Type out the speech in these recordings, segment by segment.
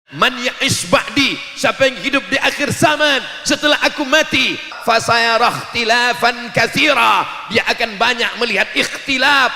Man ya'ish ba'di, siapa yang hidup di akhir zaman setelah aku mati, fasayara ikhtilafan katsira, dia akan banyak melihat ikhtilaf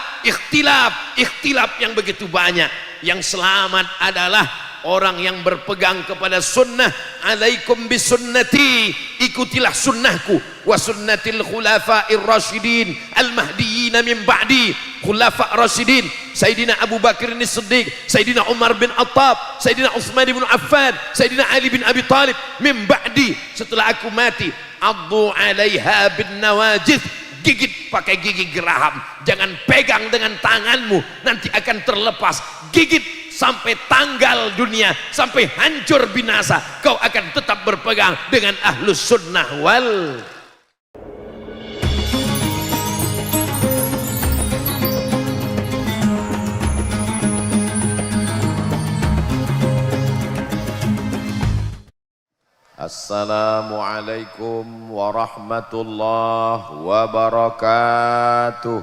yang begitu banyak. Yang selamat adalah orang yang berpegang kepada sunnah. Alaikum bisunnati, ikutilah sunnahku, wa sunnatil khulafa'ir rasyidin al-mahdiyyin min ba'di. Khulafa' rasyidin, Sayyidina Abu Bakar as-Siddiq, Sayyidina Umar bin Attab, Sayyidina Utsman bin Affan, Sayyidina Ali bin Abi Talib, min ba'di, setelah aku mati. Addu 'alaiha bin nawajid, gigit pakai gigi geraham, jangan pegang dengan tanganmu, nanti akan terlepas. Gigit sampai tanggal dunia, sampai hancur binasa, kau akan tetap berpegang dengan ahlus sunnah wal. Assalamualaikum warahmatullahi wabarakatuh.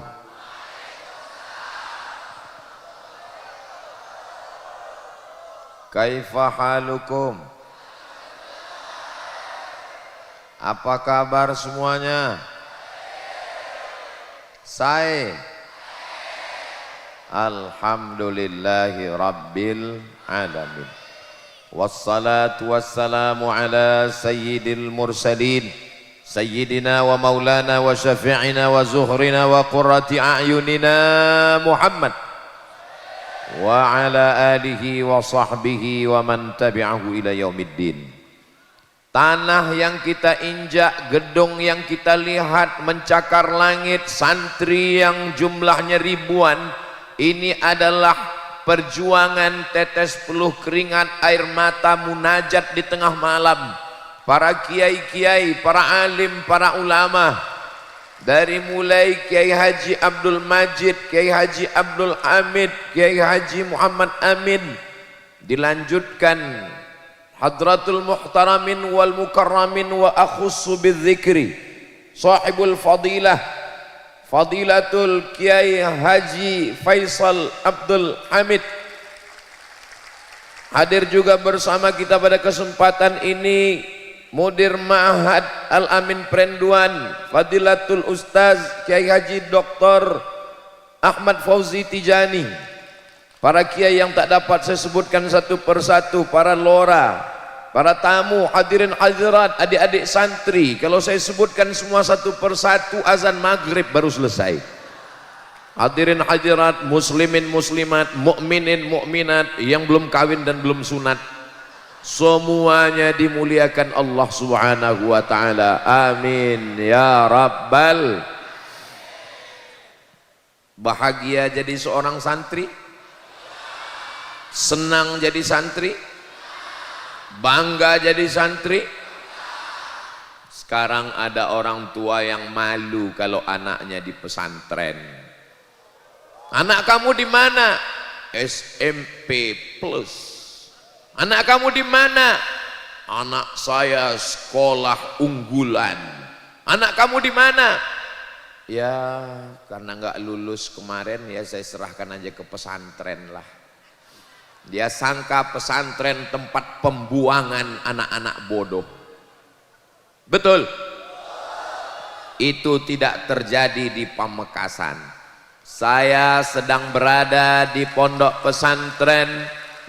Kaifa halukum? Apa kabar semuanya? Saya alhamdulillahi rabbil alamin. Wassalatu wassalamu ala sayyidil mursalin, sayyidina wa maulana wa syafi'ina wa zuhrina wa qurrati a'yunina Muhammad wa ala alihi wa sahbihi wa man tabi'ahu ila yaumiddin. Tanah yang kita injak, gedung yang kita lihat mencakar langit, santri yang jumlahnya ribuan, ini adalah perjuangan tetes peluh keringat air mata munajat di tengah malam. Para kiai-kiai, para alim, para ulama, dari mulai Kiai Haji Abdul Majid, Kiai Haji Abdul Hamid, Kiai Haji Muhammad Amin, dilanjutkan Hadratul Muhtaramin wal Mukarramin wa akhussu bidzikri sahibul fadilah Fadilatul Kiai Haji Faisal Abdul Hamid, hadir juga bersama kita pada kesempatan ini Mudir Ma'had Al-Amin Prenduan, Fadilatul Ustaz Kiai Haji Dr. Ahmad Fauzi Tijani, para kiai yang tak dapat saya sebutkan satu persatu, para lora, para tamu, hadirin hadirat, adik-adik santri. Kalau saya sebutkan semua satu persatu, azan maghrib baru selesai. Hadirin hadirat, muslimin muslimat, mukminin mukminat, yang belum kawin dan belum sunat, semuanya dimuliakan Allah subhanahu wa ta'ala. Amin ya rabbal. Bahagia jadi seorang santri, senang jadi santri, bangga jadi santri. Sekarang ada orang tua yang malu kalau anaknya di pesantren. Anak kamu di mana? SMP plus. Anak kamu di mana? Anak saya sekolah unggulan. Anak kamu di mana? Ya, karena nggak lulus kemarin, ya saya serahkan aja ke pesantren lah. Dia sangka pesantren tempat pembuangan anak-anak bodoh. Betul? Itu tidak terjadi di Pamekasan. Saya sedang berada di pondok pesantren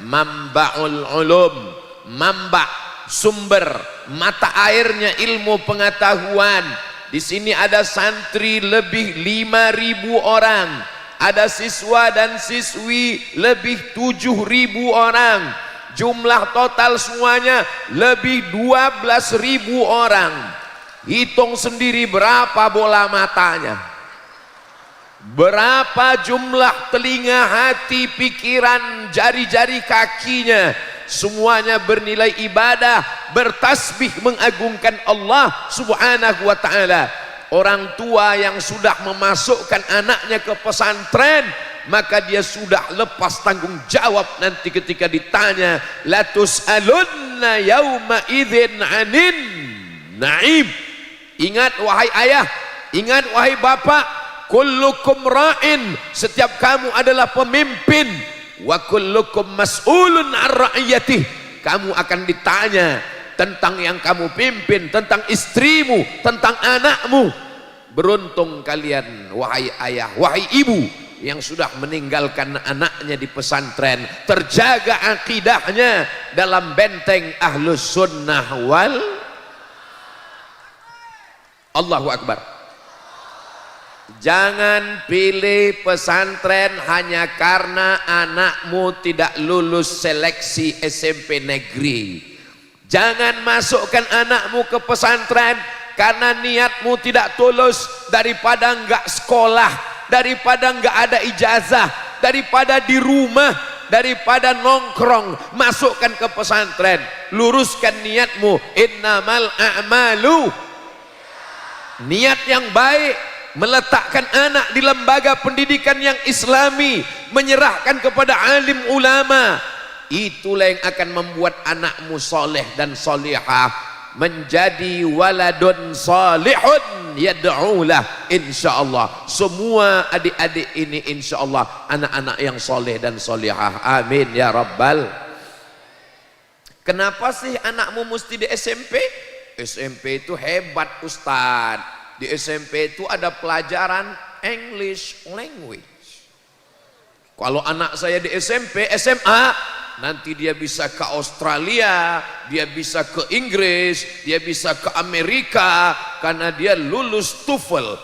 Mamba'ul Ulum. Mamba, sumber, mata airnya ilmu pengetahuan. Di sini ada santri lebih 5.000 orang. Ada siswa dan siswi lebih 7.000 orang. Jumlah total semuanya lebih 12.000 orang. Hitung sendiri berapa bola matanya, berapa jumlah telinga, hati, pikiran, jari-jari kakinya. Semuanya bernilai ibadah, bertasbih mengagungkan Allah subhanahu wa ta'ala. Orang tua yang sudah memasukkan anaknya ke pesantren, maka dia sudah lepas tanggung jawab nanti ketika ditanya, la tus'alunna yauma idzin 'anin na'im. Ingat wahai ayah, ingat wahai bapak, kullukum ra'in, setiap kamu adalah pemimpin, wa kullukum mas'ulun 'an ra'iyatih, kamu akan ditanya tentang yang kamu pimpin, tentang istrimu, tentang anakmu. Beruntung kalian wahai ayah, wahai ibu yang sudah meninggalkan anaknya di pesantren, terjaga akidahnya dalam benteng Ahlus Sunnah wal. Allahu Akbar. Jangan pilih pesantren hanya karena anakmu tidak lulus seleksi SMP negeri. Jangan masukkan anakmu ke pesantren karena niatmu tidak tulus, daripada enggak sekolah, daripada enggak ada ijazah, daripada di rumah, daripada nongkrong, masukkan ke pesantren. Luruskan niatmu. Innamal a'malu, niat yang baik, meletakkan anak di lembaga pendidikan yang islami, menyerahkan kepada alim ulama, itulah yang akan membuat anakmu soleh dan solihah, menjadi waladun salihun yad'ulah. Insyaallah semua adik-adik ini insyaallah anak-anak yang soleh dan solihah, amin ya rabbal. Kenapa sih anakmu mesti di SMP? SMP itu hebat Ustaz. Di SMP itu ada pelajaran English language. Kalau anak saya di SMP, SMA, nanti dia bisa ke Australia, dia bisa ke Inggris, dia bisa ke Amerika, karena dia lulus TOEFL,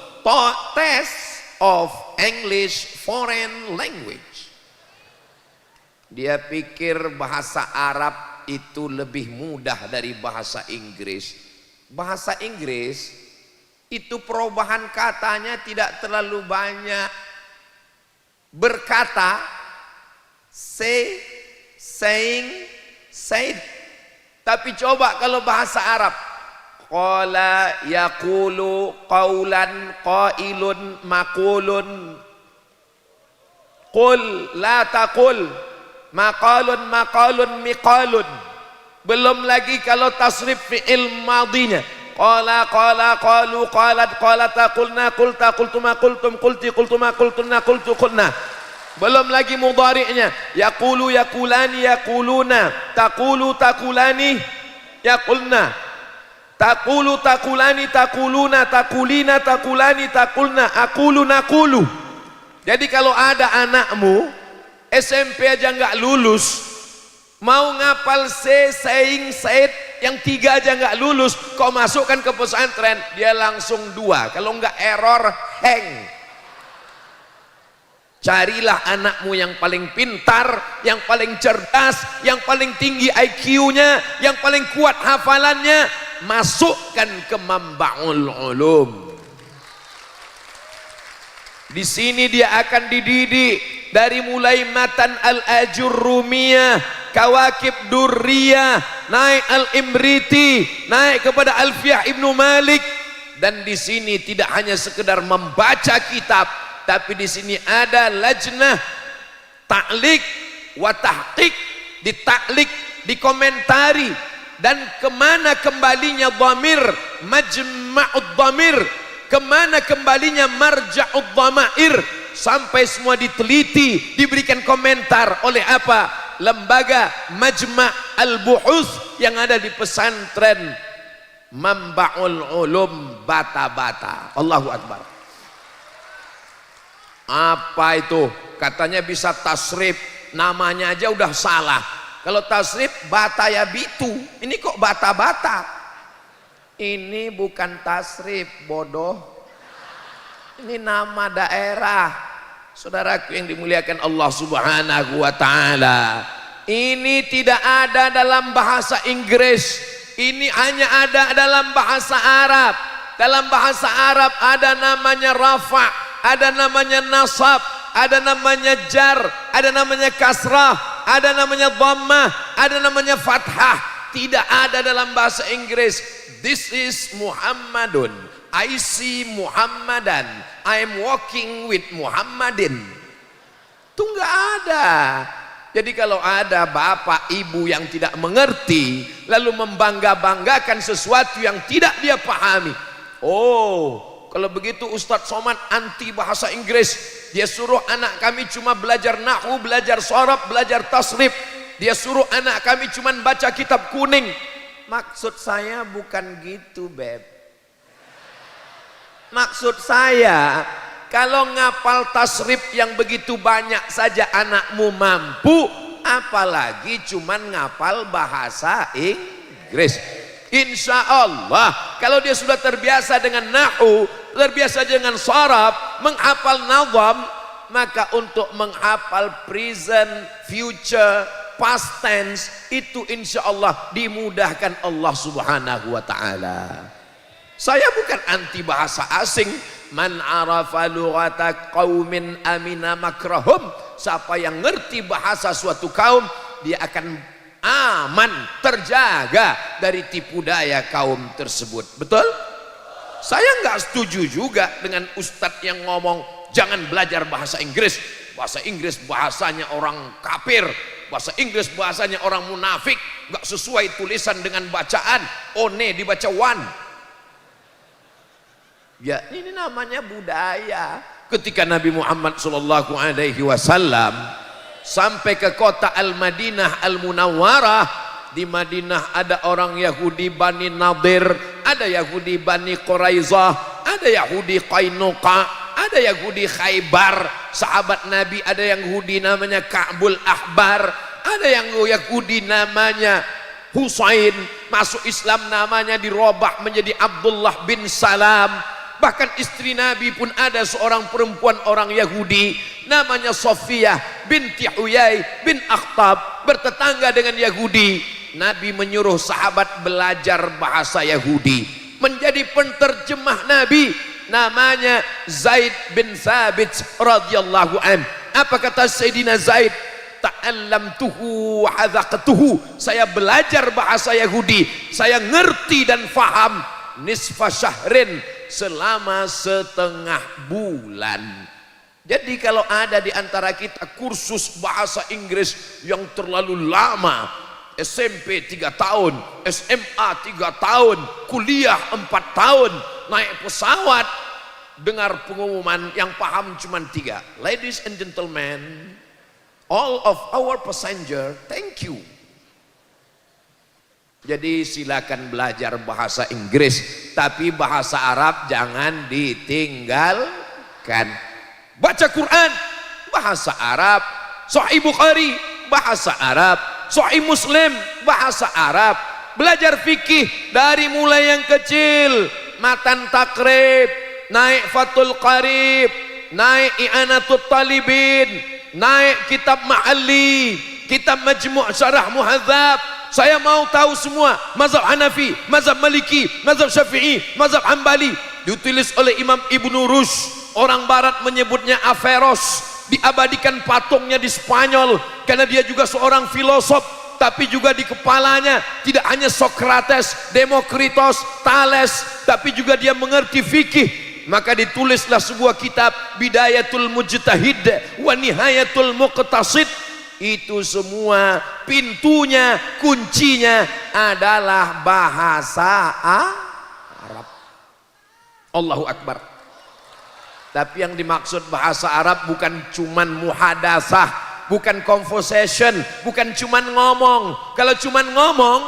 Test of English Foreign Language. Dia pikir bahasa Arab itu lebih mudah dari bahasa Inggris. Bahasa Inggris itu perubahan katanya tidak terlalu banyak. Berkata, say, saying, said. Tapi coba kalau bahasa Arab, qala yaqulu qaulan qailun maqulun, qul la taqul maqalun maqalun miqalun. Belum lagi kalau tasrif fi'il madinya, qala qala qalu qalat qalata qulna qulta qultuma qultum qulti qultuma qultunna qultu qulna. Belum lagi mudhari'nya, yaqulu yaqulani yaquluna, taqulu taqulani yaqulna, taqulu taqulani taquluna, taqulina taqulani taqulna, aqulu naqulu. Jadi kalau ada anakmu SMP aja nggak lulus, mau ngapal saying, said yang 3 aja nggak lulus, kau masukkan ke pesantren, dia langsung 2. Kalau nggak error, hang. Carilah anakmu yang paling pintar, yang paling cerdas, yang paling tinggi IQ-nya, yang paling kuat hafalannya, masukkan ke Mambaul Ulum. Di sini dia akan dididik dari mulai matan al-Ajurrumiyah, Kawakib Durriyah, naik al-Imriti, naik kepada Alfiyah Ibnu Malik. Dan di sini tidak hanya sekedar membaca kitab, tapi di sini ada lajnah ta'liq wa tahqiq, ditaklik, dikomentari, dan kemana kembalinya dhamir, majma'ud dhamir, kemana kembalinya marja'ud dhamair, sampai semua diteliti, diberikan komentar oleh apa? Lembaga Majma' al-Buhus yang ada di pesantren Mambaul Ulum Bata-Bata. Allahu Akbar. Apa itu? Katanya bisa tasrif, namanya aja udah salah. Kalau tasrif bata ya bitu, ini kok bata-bata. Ini bukan tasrif, bodoh. Ini nama daerah. Saudaraku yang dimuliakan Allah Subhanahu wa taala, ini tidak ada dalam bahasa Inggris. Ini hanya ada dalam bahasa Arab. Dalam bahasa Arab ada namanya rafa', ada namanya nasab, ada namanya jar, ada namanya kasrah, ada namanya dhammah, ada namanya fathah. Tidak ada dalam bahasa Inggris. This is Muhammadun, I see Muhammadan, I am walking with Muhammadin. Itu enggak ada. Jadi kalau ada bapak ibu yang tidak mengerti lalu membangga-banggakan sesuatu yang tidak dia pahami, oh, kalau begitu Ustadz Somad anti bahasa Inggris, dia suruh anak kami cuma belajar nahwu, belajar sorob, belajar tasrif. dia suruh anak kami cuman baca kitab kuning. Maksud saya bukan gitu, Beb. Maksud saya, kalau ngapal tasrif yang begitu banyak saja anakmu mampu, apalagi cuman ngapal bahasa Inggris. Insya Allah kalau dia sudah terbiasa dengan nahu, terbiasa dengan sharaf, menghafal nazam, maka untuk menghafal present, future, past tense itu insya Allah dimudahkan Allah subhanahu wa ta'ala. Saya bukan anti bahasa asing. Man arafa lughata qaumin amina makrahum. Siapa yang ngerti bahasa suatu kaum, dia akan aman, terjaga dari tipu daya kaum tersebut. Betul? Saya nggak setuju juga dengan ustadz yang ngomong jangan belajar bahasa Inggris. Bahasa Inggris bahasanya orang kafir, bahasa Inggris bahasanya orang munafik, nggak sesuai tulisan dengan bacaan. One dibaca one. Ya, ini namanya budaya. Ketika Nabi Muhammad SAW sampai ke kota Al-Madinah Al-Munawwarah, di Madinah ada orang Yahudi Bani Nadir, ada Yahudi Bani Quraizah, ada Yahudi Qainuqa, ada Yahudi Khaybar. Sahabat Nabi ada yang Yahudi namanya Ka'bul Ahbar, ada yang Yahudi namanya Husain, masuk Islam namanya dirubah menjadi Abdullah bin Salam. Bahkan istri Nabi pun ada seorang perempuan orang Yahudi namanya Sofiyah binti Huyai bin Akhtab, bertetangga dengan Yahudi. Nabi menyuruh sahabat belajar bahasa Yahudi. Menjadi penterjemah Nabi namanya Zaid bin Thabit radhiyallahu an. Apa kata Sayyidina Zaid? Ta'allamtuhu wa hadzaqtuhu. Saya belajar bahasa Yahudi, saya ngerti dan faham nisfa syahrin, selama setengah bulan. Jadi kalau ada di antara kita kursus bahasa Inggris yang terlalu lama, SMP 3 tahun, SMA 3 tahun, kuliah 4 tahun, naik pesawat, dengar pengumuman yang paham cuma 3. Ladies and gentlemen, all of our passenger, thank you. Jadi silakan belajar bahasa Inggris, tapi bahasa Arab jangan ditinggalkan. Baca Quran bahasa Arab, Sahih Bukhari bahasa Arab, Sahih Muslim bahasa Arab. Belajar fikih dari mulai yang kecil, Matan Takrib, naik Fathul Qarib, naik I'anatul Talibin, naik kitab Ma'ali, kitab Majmu' Syarah Muhadzab. Saya mau tahu semua mazhab Hanafi, mazhab Maliki, mazhab Syafi'i, mazhab Hambali. Ditulis oleh Imam Ibnu Rushd. Orang barat menyebutnya Averroes. Diabadikan patungnya di Spanyol karena dia juga seorang filosof, tapi juga di kepalanya tidak hanya Socrates, Demokritos, Thales, tapi juga dia mengerti fikih. Maka ditulislah sebuah kitab Bidayatul Mujtahid wa Nihayatul Muqtasid. Itu semua pintunya, kuncinya adalah bahasa Arab. Allahu Akbar. Tapi yang dimaksud bahasa Arab bukan cuman muhadasah, bukan conversation, bukan cuman ngomong. Kalau cuman ngomong,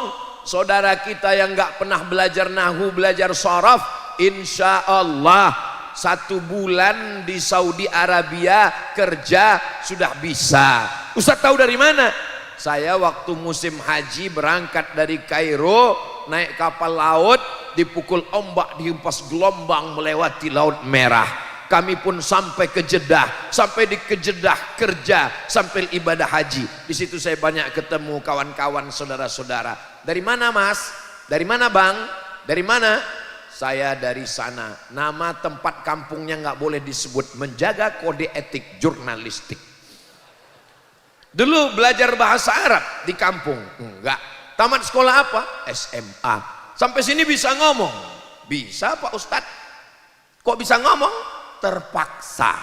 saudara kita yang nggak pernah belajar nahu, belajar sharaf, insya Allah 1 bulan di Saudi Arabia kerja sudah bisa. Ustaz tahu dari mana? Saya waktu musim haji berangkat dari Kairo, naik kapal laut, dipukul ombak, dihempas gelombang melewati Laut Merah. Kami pun sampai ke Jeddah, sampai di Jeddah kerja sampai ibadah haji. Di situ saya banyak ketemu kawan-kawan, saudara-saudara. Dari mana Mas? Dari mana Bang? Dari mana? Saya dari sana. Nama tempat kampungnya nggak boleh disebut, menjaga kode etik jurnalistik. Dulu belajar bahasa Arab di kampung? Enggak. Tamat sekolah apa? SMA. Sampai sini bisa ngomong? Bisa Pak Ustadz. Kok bisa ngomong? Terpaksa.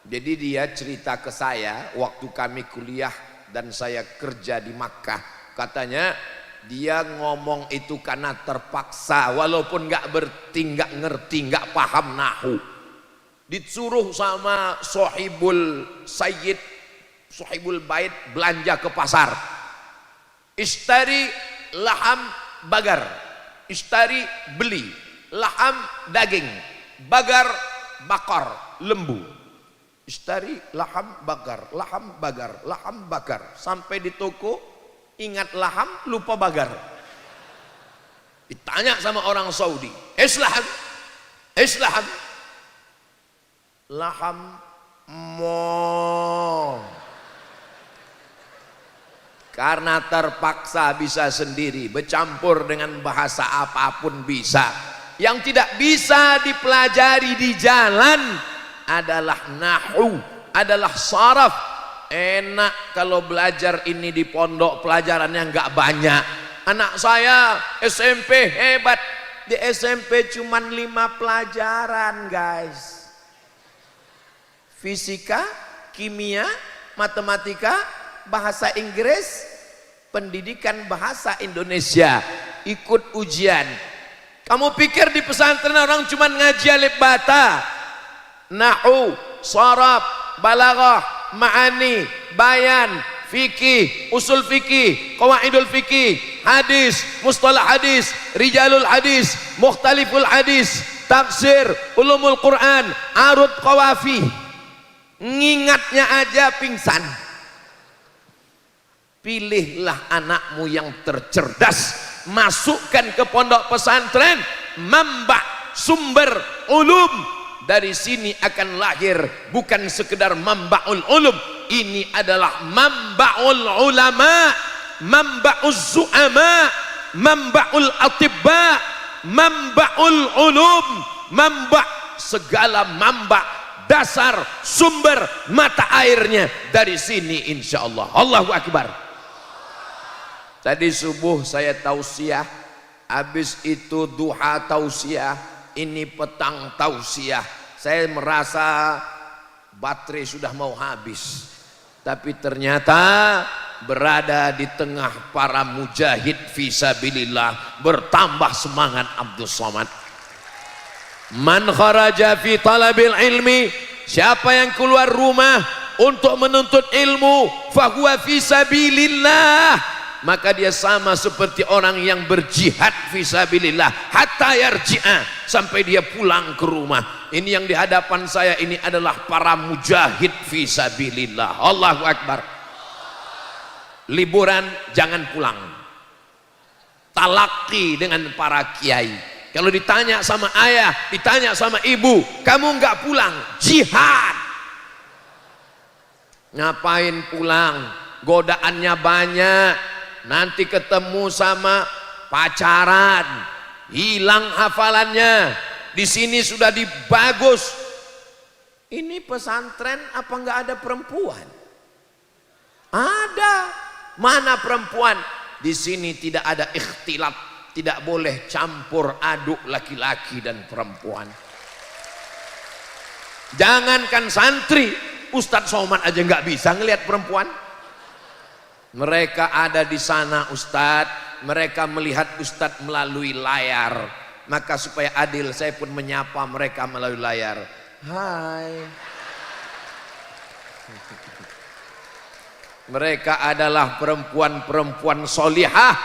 Jadi dia cerita ke saya waktu kami kuliah dan saya kerja di Makkah. Katanya dia ngomong itu karena terpaksa, walaupun nggak ngerti, nggak paham nahu. Disuruh sama Sohibul Sayyid Sahibul bait belanja ke pasar. Ishtari laham bagar. Ishtari beli. Laham daging. Bagar bakar lembu. Ishtari laham bagar. Laham bagar. Laham bakar. Sampai di toko ingat laham lupa bagar. Ditanya sama orang Saudi, Islaham, Islaham, laham mo. Karena terpaksa bisa sendiri, bercampur dengan bahasa apapun bisa. Yang tidak bisa dipelajari di jalan adalah nahwu, adalah saraf. Enak kalau belajar ini di pondok, pelajarannya nggak banyak. Anak saya SMP hebat, di SMP cuman 5 pelajaran guys. Fisika, kimia, matematika, bahasa Inggris, pendidikan bahasa Indonesia. Ikut ujian. Kamu pikir di pesantren orang cuman ngaji alif bata, nahwu, sharaf, balaghah, ma'ani, bayan, fikih, usul fikih, qawaidul fikih, hadis, mustalah hadis, rijalul hadis, mukhtaliful hadis, tafsir, ulumul Quran, arud qawafi. Ngingatnya aja pingsan. Pilihlah anakmu yang tercerdas, masukkan ke pondok pesantren, mamba sumber ulum. Dari sini akan lahir bukan sekedar mambaul ulum, ini adalah mambaul ulama, mambaul zu'ama, mambaul atibba, mambaul ulum, mamba segala mamba, dasar sumber mata airnya dari sini insyaallah. Allahu akbar. Tadi subuh saya tausiah, habis itu duha tausiah, ini petang tausiah. Saya merasa baterai sudah mau habis, tapi ternyata berada di tengah para mujahid fisabilillah, bertambah semangat Abdul Somad. Man kharaja fi talabil ilmi, siapa yang keluar rumah untuk menuntut ilmu, fahuwa fisabilillah, maka dia sama seperti orang yang berjihad fisabilillah hatta yarji'a, sampai dia pulang ke rumah. Ini yang di hadapan saya ini adalah para mujahid fisabilillah. Allahu akbar. Liburan jangan pulang, talaki dengan para kiai. Kalau ditanya sama ayah, ditanya sama ibu, kamu nggak pulang, jihad. Ngapain pulang? Godaannya banyak. Nanti ketemu sama pacaran, hilang hafalannya. Di sini sudah dibagus. Ini pesantren apa nggak ada perempuan? Ada. Mana perempuan? Di sini tidak ada ikhtilat, tidak boleh campur aduk laki-laki dan perempuan. Jangankan santri, Ustadz Somad aja nggak bisa ngelihat perempuan. Mereka ada di sana Ustadz, mereka melihat Ustadz melalui layar. Maka supaya adil saya pun menyapa mereka melalui layar. Hai. Mereka adalah perempuan-perempuan solihah.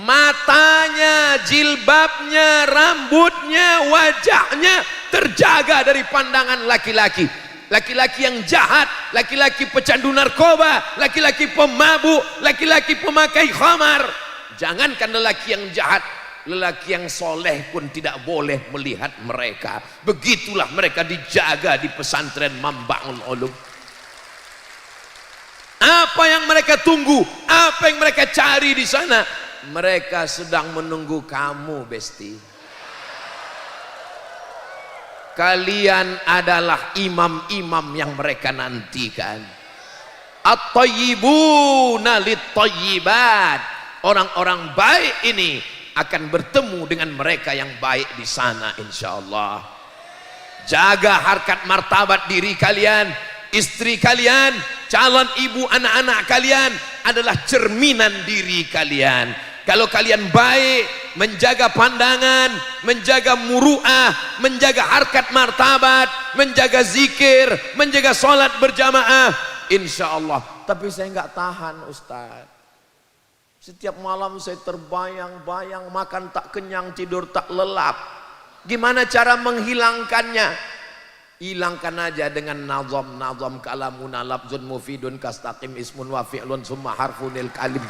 Matanya, jilbabnya, rambutnya, wajahnya terjaga dari pandangan laki-laki. Laki-laki yang jahat, laki-laki pecandu narkoba, laki-laki pemabuk, laki-laki pemakai khamar. Jangankan lelaki yang jahat, lelaki yang soleh pun tidak boleh melihat mereka. Begitulah mereka dijaga di pesantren Mambaul Ulum. Apa yang mereka tunggu? Apa yang mereka cari di sana? Mereka sedang menunggu kamu, Besti. Kalian adalah imam-imam yang mereka nantikan. At-tayyibuna lit-tayyibat. Orang-orang baik ini akan bertemu dengan mereka yang baik di sana insyaallah. Jaga harkat martabat diri kalian, istri kalian, calon ibu anak-anak kalian adalah cerminan diri kalian. Kalau kalian baik, menjaga pandangan, menjaga muru'ah, menjaga harkat martabat, menjaga zikir, menjaga sholat berjamaah, insya Allah. Tapi saya nggak tahan Ustaz. Setiap malam saya terbayang-bayang, makan tak kenyang, tidur tak lelap. Gimana cara menghilangkannya? Hilangkan aja dengan nazam kalamuna labzun mufidun kastaqim ismun wa fi'lun summa harfunil kalim.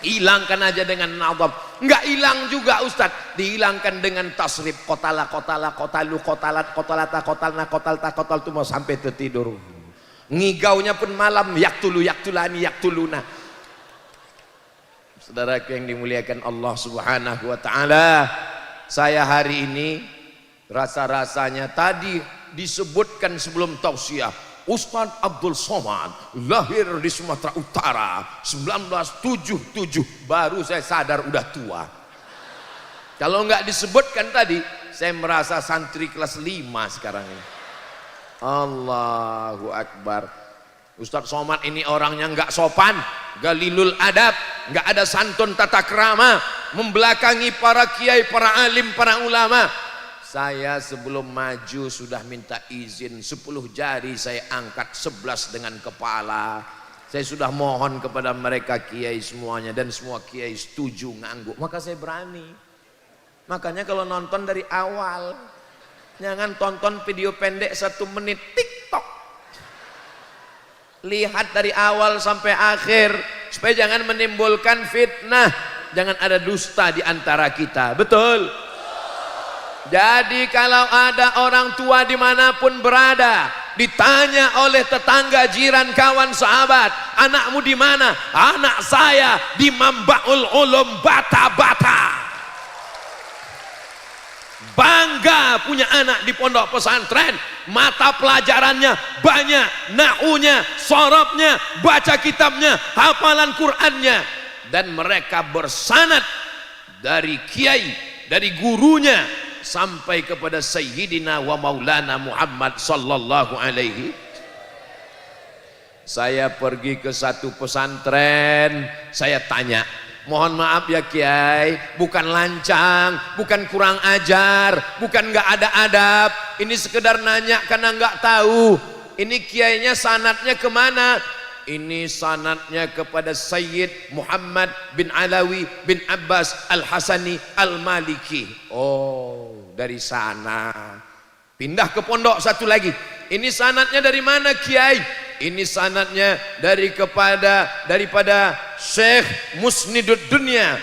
Hilangkan aja dengan nazam. Enggak hilang juga Ustaz, dihilangkan dengan tasrif qotala qotalu qotalat qotalata qotalna qotalta qotaltu mau sampai tertidur. Ngigaunya pun malam yaktulu yaktulani yaktuluna. Saudaraku yang dimuliakan Allah Subhanahu wa taala, saya hari ini rasa-rasanya tadi disebutkan sebelum tausiah, Ustaz Abdul Somad lahir di Sumatera Utara 1977. Baru saya sadar udah tua. Kalau nggak disebutkan tadi, saya merasa santri kelas 5 sekarang ini. Allahu Akbar. Ustaz Somad ini orangnya nggak sopan, galilul adab, nggak ada santun tata krama, membelakangi para kiai, para alim, para ulama. Saya sebelum maju sudah minta izin, 10 jari saya angkat, 11 dengan kepala. Saya sudah mohon kepada mereka kiai semuanya, dan semua kiai setuju ngangguk, maka saya berani. Makanya kalau nonton dari awal, jangan tonton video pendek 1 menit TikTok. Lihat dari awal sampai akhir supaya jangan menimbulkan fitnah, jangan ada dusta di antara kita. Betul? Jadi kalau ada orang tua dimanapun berada, ditanya oleh tetangga, jiran, kawan, sahabat, anakmu di mana? Anak saya di Mambaul Ulum Bata-Bata. Bangga punya anak di pondok pesantren, mata pelajarannya banyak, nahunya, sorobnya, baca kitabnya, hafalan Qur'annya, dan mereka bersanad dari kiai, dari gurunya sampai kepada Sayyidina wa Maulana Muhammad sallallahu alaihi. Saya pergi ke satu pesantren, saya tanya, mohon maaf ya kiai, bukan lancang, bukan kurang ajar, bukan nggak ada adab, ini sekedar nanya karena nggak tahu. Ini kiainya sanadnya kemana? Ini sanadnya kepada Sayyid Muhammad bin Alawi bin Abbas Al-Hasani Al-Maliki. Oh, dari sana. Pindah ke pondok satu lagi. Ini sanadnya dari mana kiai? Ini sanadnya daripada Syekh Musnidud Dunia,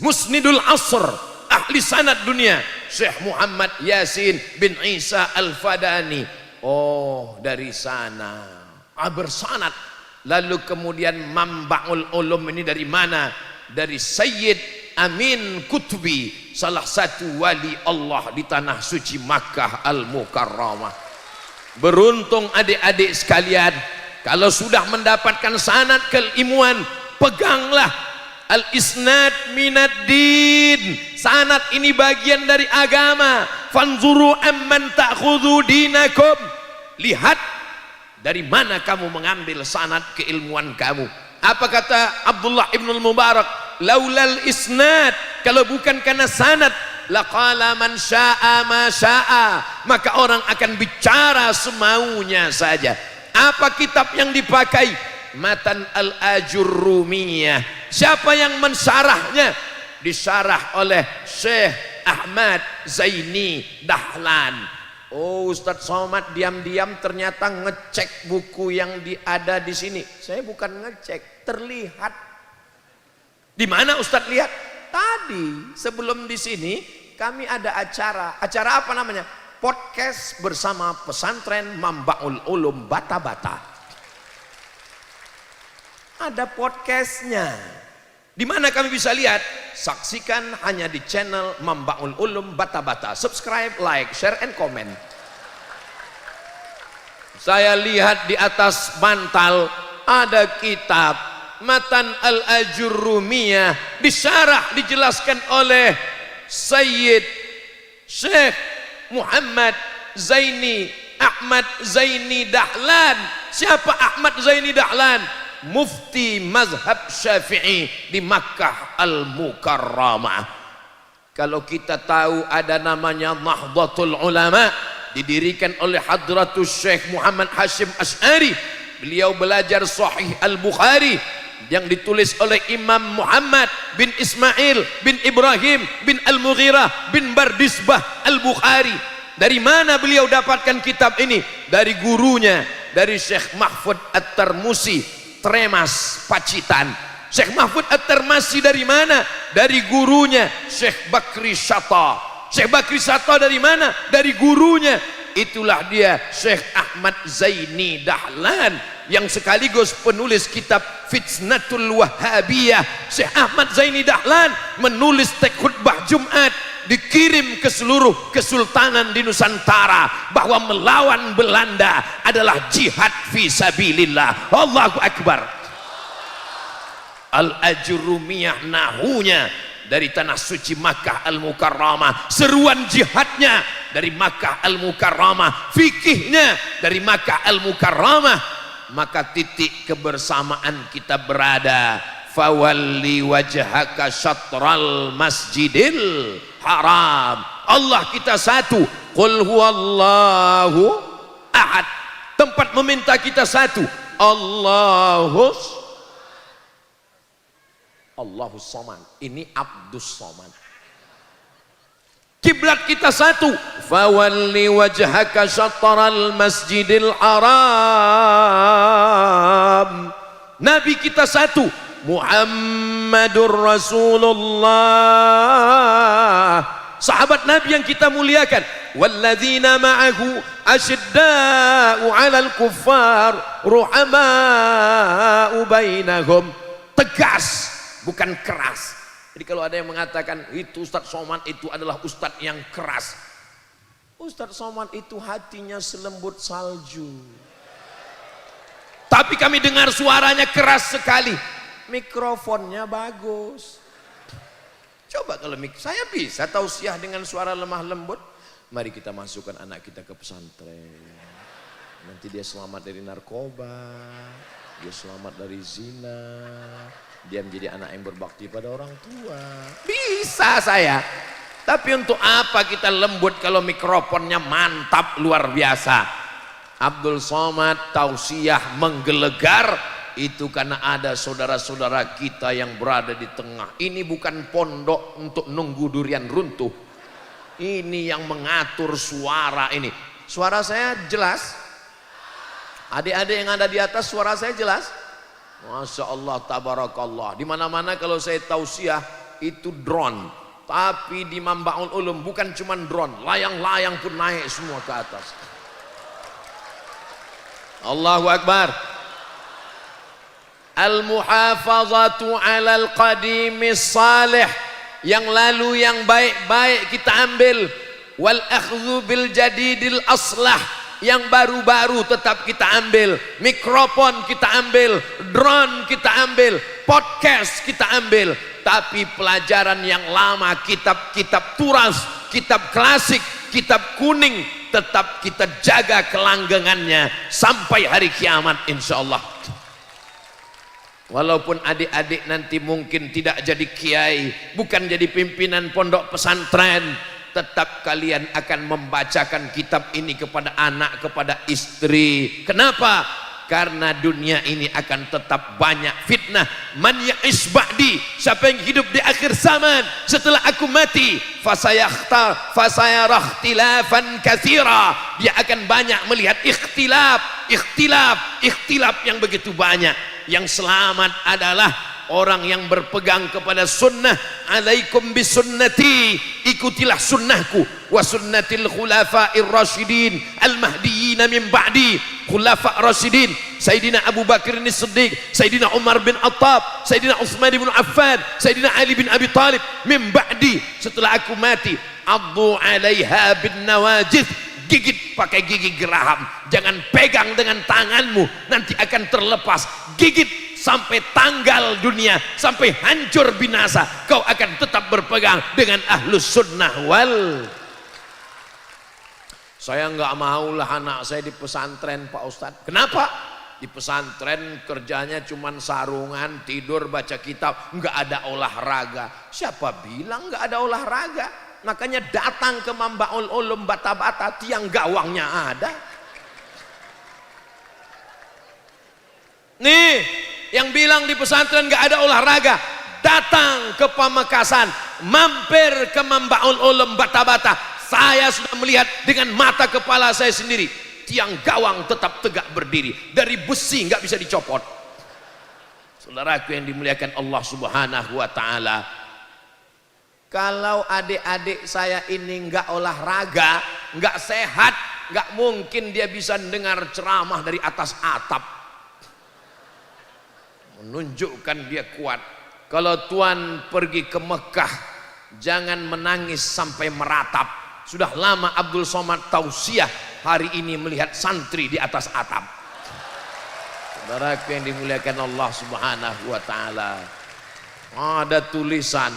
Musnidul Asr, ahli sanad dunia, Syekh Muhammad Yasin bin Isa Al-Fadani. Oh, dari sana. Bersanad. Lalu kemudian Mambaul Ulum ini dari mana? Dari Sayyid Amin Kutubi, salah satu wali Allah di tanah suci Makkah Al-Mukarramah. Beruntung adik-adik sekalian, kalau sudah mendapatkan sanad keilmuan, peganglah. Al-isnad minad din, sanad ini bagian dari agama. Fanzuru amman ta'khudhu dinakum, lihat dari mana kamu mengambil sanad keilmuan kamu. Apa kata Abdullah ibnul Mubarak? Laulal isnad, kalau bukan karena sanad, laqala man syaa ma syaa, maka orang akan bicara semaunya saja. Apa kitab yang dipakai? Matan al-Ajurrumiyah. Siapa yang mensyarahnya? Disyarah oleh Syekh Ahmad Zaini Dahlan. Oh, Ustadz Somad diam-diam ternyata ngecek buku yang ada di sini. Saya bukan ngecek, terlihat. Di mana Ustadz lihat? Tadi sebelum di sini kami ada acara. Acara apa namanya? Podcast bersama pesantren Mambaul Ulum Bata-Bata. Ada podcastnya. Di mana kami bisa lihat? Saksikan hanya di channel Mambaul Ulum Bata-Bata. Subscribe, like, share, and comment. Saya lihat di atas bantal ada kitab Matan al-Ajurrumiyah, disyarah, dijelaskan oleh Sayyid Syekh Muhammad Zaini Ahmad Zaini Dahlan. Siapa Ahmad Zaini Dahlan? Mufti mazhab Syafi'i di Makkah Al-Mukarramah. Kalau kita tahu ada namanya Nahdlatul Ulama, didirikan oleh Hadratus Syekh Muhammad Hashim Asy'ari, beliau belajar Sahih Al-Bukhari yang ditulis oleh Imam Muhammad bin Ismail bin Ibrahim bin Al-Mughirah bin Bardisbah Al-Bukhari. Dari mana beliau dapatkan kitab ini? Dari gurunya, dari Syekh Mahfud At-Tarmusi, Tremas, Pacitan. Syekh Mahfud At-Tarmusi dari mana? Dari gurunya Syekh Bakri Shatta. Syekh Bakri Shatta dari mana? Dari gurunya. Itulah dia Syekh Ahmad Zaini Dahlan yang sekaligus penulis kitab Fitnatul Wahhabiyah. Syekh Ahmad Zaini Dahlan menulis teks khutbah Jumat, dikirim ke seluruh kesultanan di Nusantara, bahwa melawan Belanda adalah jihad fi sabilillah. Allahu Akbar. Al-Ajrumiyah nahunya dari tanah suci Makkah Al-Mukarramah, seruan jihadnya dari Makkah Al-Mukarramah, fikihnya dari Makkah Al-Mukarramah, maka titik kebersamaan kita berada. Fawalli wajhaka syatral masjidil haram. Allah kita satu. Qul huwallahu ahad. Tempat meminta kita satu. Allahus Samad. Ini Abdus Samad. Kiblat kita satu. Fawalli wajhaka syatral masjidil haram. Nabi kita satu. Muhammadur Rasulullah. Sahabat Nabi yang kita muliakan. Walladzina ma'ahu asyidda'u 'alal kuffar ruhama'u bainahum. Tegas, bukan keras. Jadi kalau ada yang mengatakan itu Ustadz Somad itu adalah Ustadz yang keras, Ustadz Somad itu hatinya selembut salju. Tapi kami dengar suaranya keras sekali, mikrofonnya bagus. Coba kalau saya bisa tausiah dengan suara lemah lembut. Mari kita masukkan anak kita ke pesantren. Nanti dia selamat dari narkoba, dia selamat dari zina, dia menjadi anak yang berbakti pada orang tua. Bisa saya. Tapi untuk apa kita lembut kalau mikrofonnya mantap luar biasa? Abdul Somad tausiah menggelegar itu karena ada saudara-saudara kita yang berada di tengah. Ini bukan pondok untuk nunggu durian runtuh. Ini yang mengatur suara ini. Suara saya jelas? Adik-adik yang ada di atas suara saya jelas? Masya Allah, tabarakallah. Di mana-mana kalau saya tausiah itu drone, tapi di Mambaul Ulum bukan cuma drone, layang-layang pun naik semua ke atas. Allahu Akbar. Al-muhafazatu 'alal qadimis salih. Yang lalu yang baik-baik kita ambil. Wal akhdhu bil jadidil aslah. Yang baru-baru tetap kita ambil. Mikrofon kita ambil, drone kita ambil, podcast kita ambil. Tapi pelajaran yang lama, kitab-kitab turas, kitab klasik, kitab kuning, tetap kita jaga kelanggengannya sampai hari kiamat insyaallah. Walaupun adik-adik nanti mungkin tidak jadi kiai, bukan jadi pimpinan pondok pesantren, tetap kalian akan membacakan kitab ini kepada anak, kepada istri. Kenapa? Karena dunia ini akan tetap banyak fitnah. Man ya'ish ba'di, siapa yang hidup di akhir zaman setelah aku mati, fasayarah ikhtilafan katsira, dia akan banyak melihat ikhtilaf yang begitu banyak. Yang selamat adalah orang yang berpegang kepada sunnah. Alaikum bisunnati, ikutilah sunnahku, wa sunnatil khulafa'ir rasyidin al-mahdiyyin min ba'di. Khulafa' rasyidin, Sayyidina Abu Bakar As-Siddiq, Sayyidina Umar bin Attab, Sayyidina Utsman bin Affan, Sayyidina Ali bin Abi Thalib, min ba'di, setelah aku mati. Addu 'alaiha bin nawajid, gigit pakai gigi geraham, jangan pegang dengan tanganmu, nanti akan terlepas. Gigit sampai tanggal dunia, sampai hancur binasa, kau akan tetap berpegang dengan ahlus sunnah wal. Saya nggak maulah anak saya di pesantren Pak Ustadz. Kenapa? Di pesantren kerjanya cuman sarungan, tidur, baca kitab, nggak ada olahraga. Siapa bilang nggak ada olahraga? Makanya datang ke Mambaul Ulum bata-bata, tiang gawangnya ada. Nih, yang bilang di pesantren nggak ada olahraga, datang ke Pamekasan, mampir ke Mambaul Ulum Bata-Bata. Saya sudah melihat dengan mata kepala saya sendiri, tiang gawang tetap tegak berdiri, dari besi nggak bisa dicopot. Saudaraku yang dimuliakan Allah Subhanahu wa taala, kalau adik-adik saya ini nggak olahraga, nggak sehat, nggak mungkin dia bisa dengar ceramah dari atas atap. Menunjukkan dia kuat. Kalau tuan pergi ke Mekah, jangan menangis sampai meratap. Sudah lama Abdul Somad tausiah, hari ini melihat santri di atas atap. Saudaraku yang dimuliakan Allah Subhanahu wa taala, ada tulisan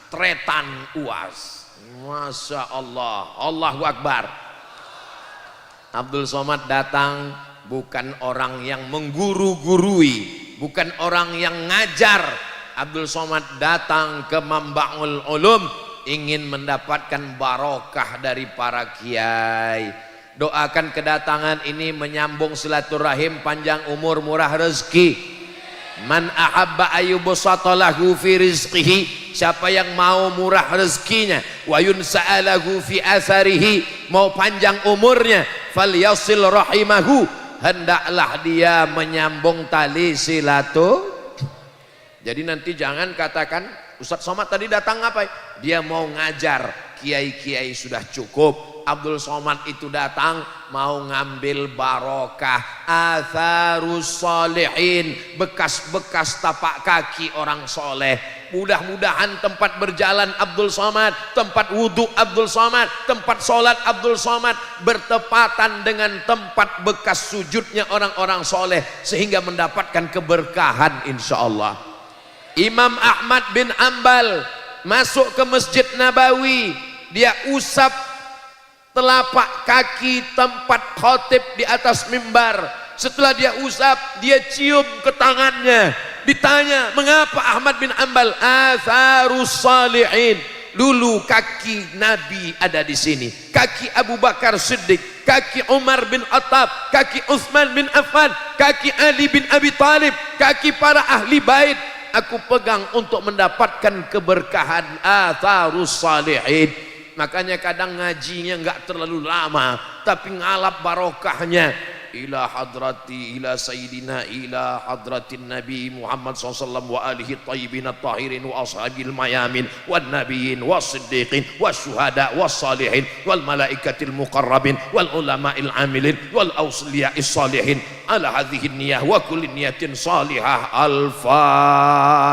tretan UAS. Masya Allah, Allahu Akbar. Abdul Somad datang bukan orang yang mengguru-gurui, bukan orang yang ngajar. Abdul Somad datang ke Mambaul Ulum ingin mendapatkan barokah dari para kiai. Doakan kedatangan ini menyambung silaturahim, panjang umur, murah rezeki. Man ahabba ayyubsata lahu fi rizqihi, siapa yang mau murah rezekinya, wa yunsa'alahu fi atharihi, mau panjang umurnya, falyasil rahimahu, hendaklah dia menyambung tali silaturahim. Jadi nanti jangan katakan Ustadz Somad tadi datang apa? Dia mau ngajar, kiai-kiai sudah cukup. Abdul Somad itu datang mau ngambil barokah, atharus solihin, bekas-bekas tapak kaki orang soleh. Mudah-mudahan tempat berjalan Abdul Somad, tempat wudhu Abdul Somad, tempat sholat Abdul Somad bertepatan dengan tempat bekas sujudnya orang-orang soleh, sehingga mendapatkan keberkahan insya Allah. Imam Ahmad bin Ambal masuk ke Masjid Nabawi, dia usap telapak kaki tempat khotib di atas mimbar. Setelah dia usap, dia cium ke tangannya. Ditanya, mengapa Ahmad bin Ambal? Atharus salihin. Dulu kaki Nabi ada di sini, kaki Abu Bakar Siddiq, kaki Umar bin Khattab, kaki Utsman bin Affan, kaki Ali bin Abi Thalib, kaki para ahli bait. Aku pegang untuk mendapatkan keberkahan atharus salihin. Makanya kadang ngajinya enggak terlalu lama, tapi ngalap barokahnya. Ila hadrati, ila sayyidina, ila hadratin Nabi Muhammad SAW wa alihi tayyibin at-tahirin wa ashabil mayamin wan nabiyyin was siddiqin was syuhada was salihin wal malaikatil muqarrabin wal ulama'il amilin wal awliya'is salihin ala hadhihi niyah wa kulli niyatin salihah. Al-Fatihah.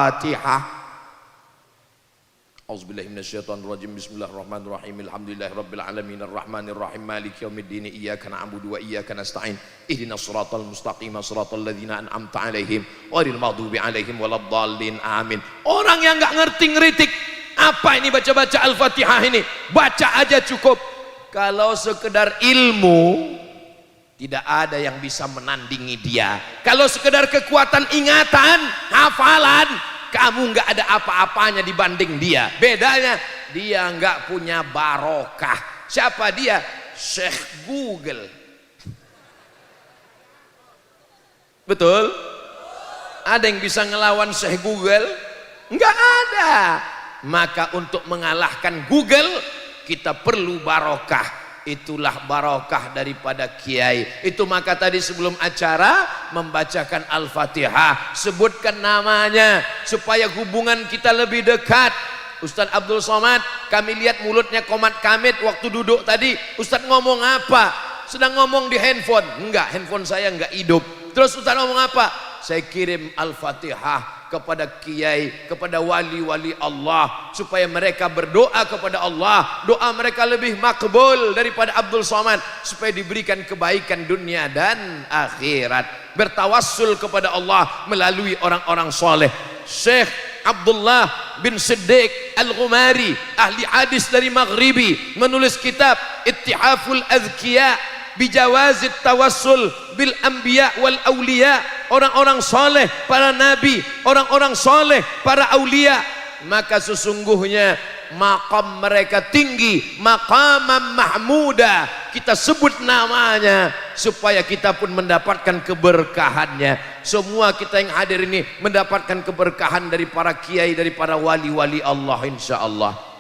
Auzubillahi minasyaitonirrajim. Bismillahirrahmanirrahim. Alhamdulillahirabbil alamin arrahmanir rahim maliki yaumiddin iyyaka na'budu wa iyyaka nasta'in ihdinas siratal mustaqim siratal ladzina an'amta 'alaihim ghairil maghdubi 'alaihim waladdallin. Amin. Orang yang enggak ngerti ngeritik, apa ini baca-baca Al-Fatihah ini? Baca aja cukup. Kalau sekedar ilmu, tidak ada yang bisa menandingi dia. Kalau sekedar kekuatan ingatan, hafalan, kamu nggak ada apa-apanya dibanding dia. Bedanya dia nggak punya barokah. Siapa dia? Syekh Google. Betul? Ada yang bisa ngelawan Syekh Google? Nggak ada. Maka untuk mengalahkan Google, kita perlu barokah. Itulah barokah daripada kiai. Itu maka tadi sebelum acara membacakan Al-Fatihah, sebutkan namanya supaya hubungan kita lebih dekat. Ustadz Abdul Somad, kami lihat mulutnya komat kamit waktu duduk tadi. Ustadz ngomong apa? Sedang ngomong di handphone. Enggak, handphone saya enggak hidup. Terus Ustadz ngomong apa? Saya kirim Al-Fatihah kepada kiai, kepada wali-wali Allah, supaya mereka berdoa kepada Allah, doa mereka lebih makbul daripada Abdul Somad, supaya diberikan kebaikan dunia dan akhirat. Bertawassul kepada Allah melalui orang-orang soleh. Syekh Abdullah bin Siddiq Al-Ghumari, ahli hadis dari Maghribi, menulis kitab Ittihaful Azkiya bijawazit tawassul bil anbiya wal auliya. Orang-orang soleh, para nabi, orang-orang soleh, para aulia. Maka sesungguhnya maqam mereka tinggi, maqamam mahmuda, kita sebut namanya supaya kita pun mendapatkan keberkahannya. Semua kita yang hadir ini mendapatkan keberkahan dari para kiai, dari para wali-wali Allah insyaallah.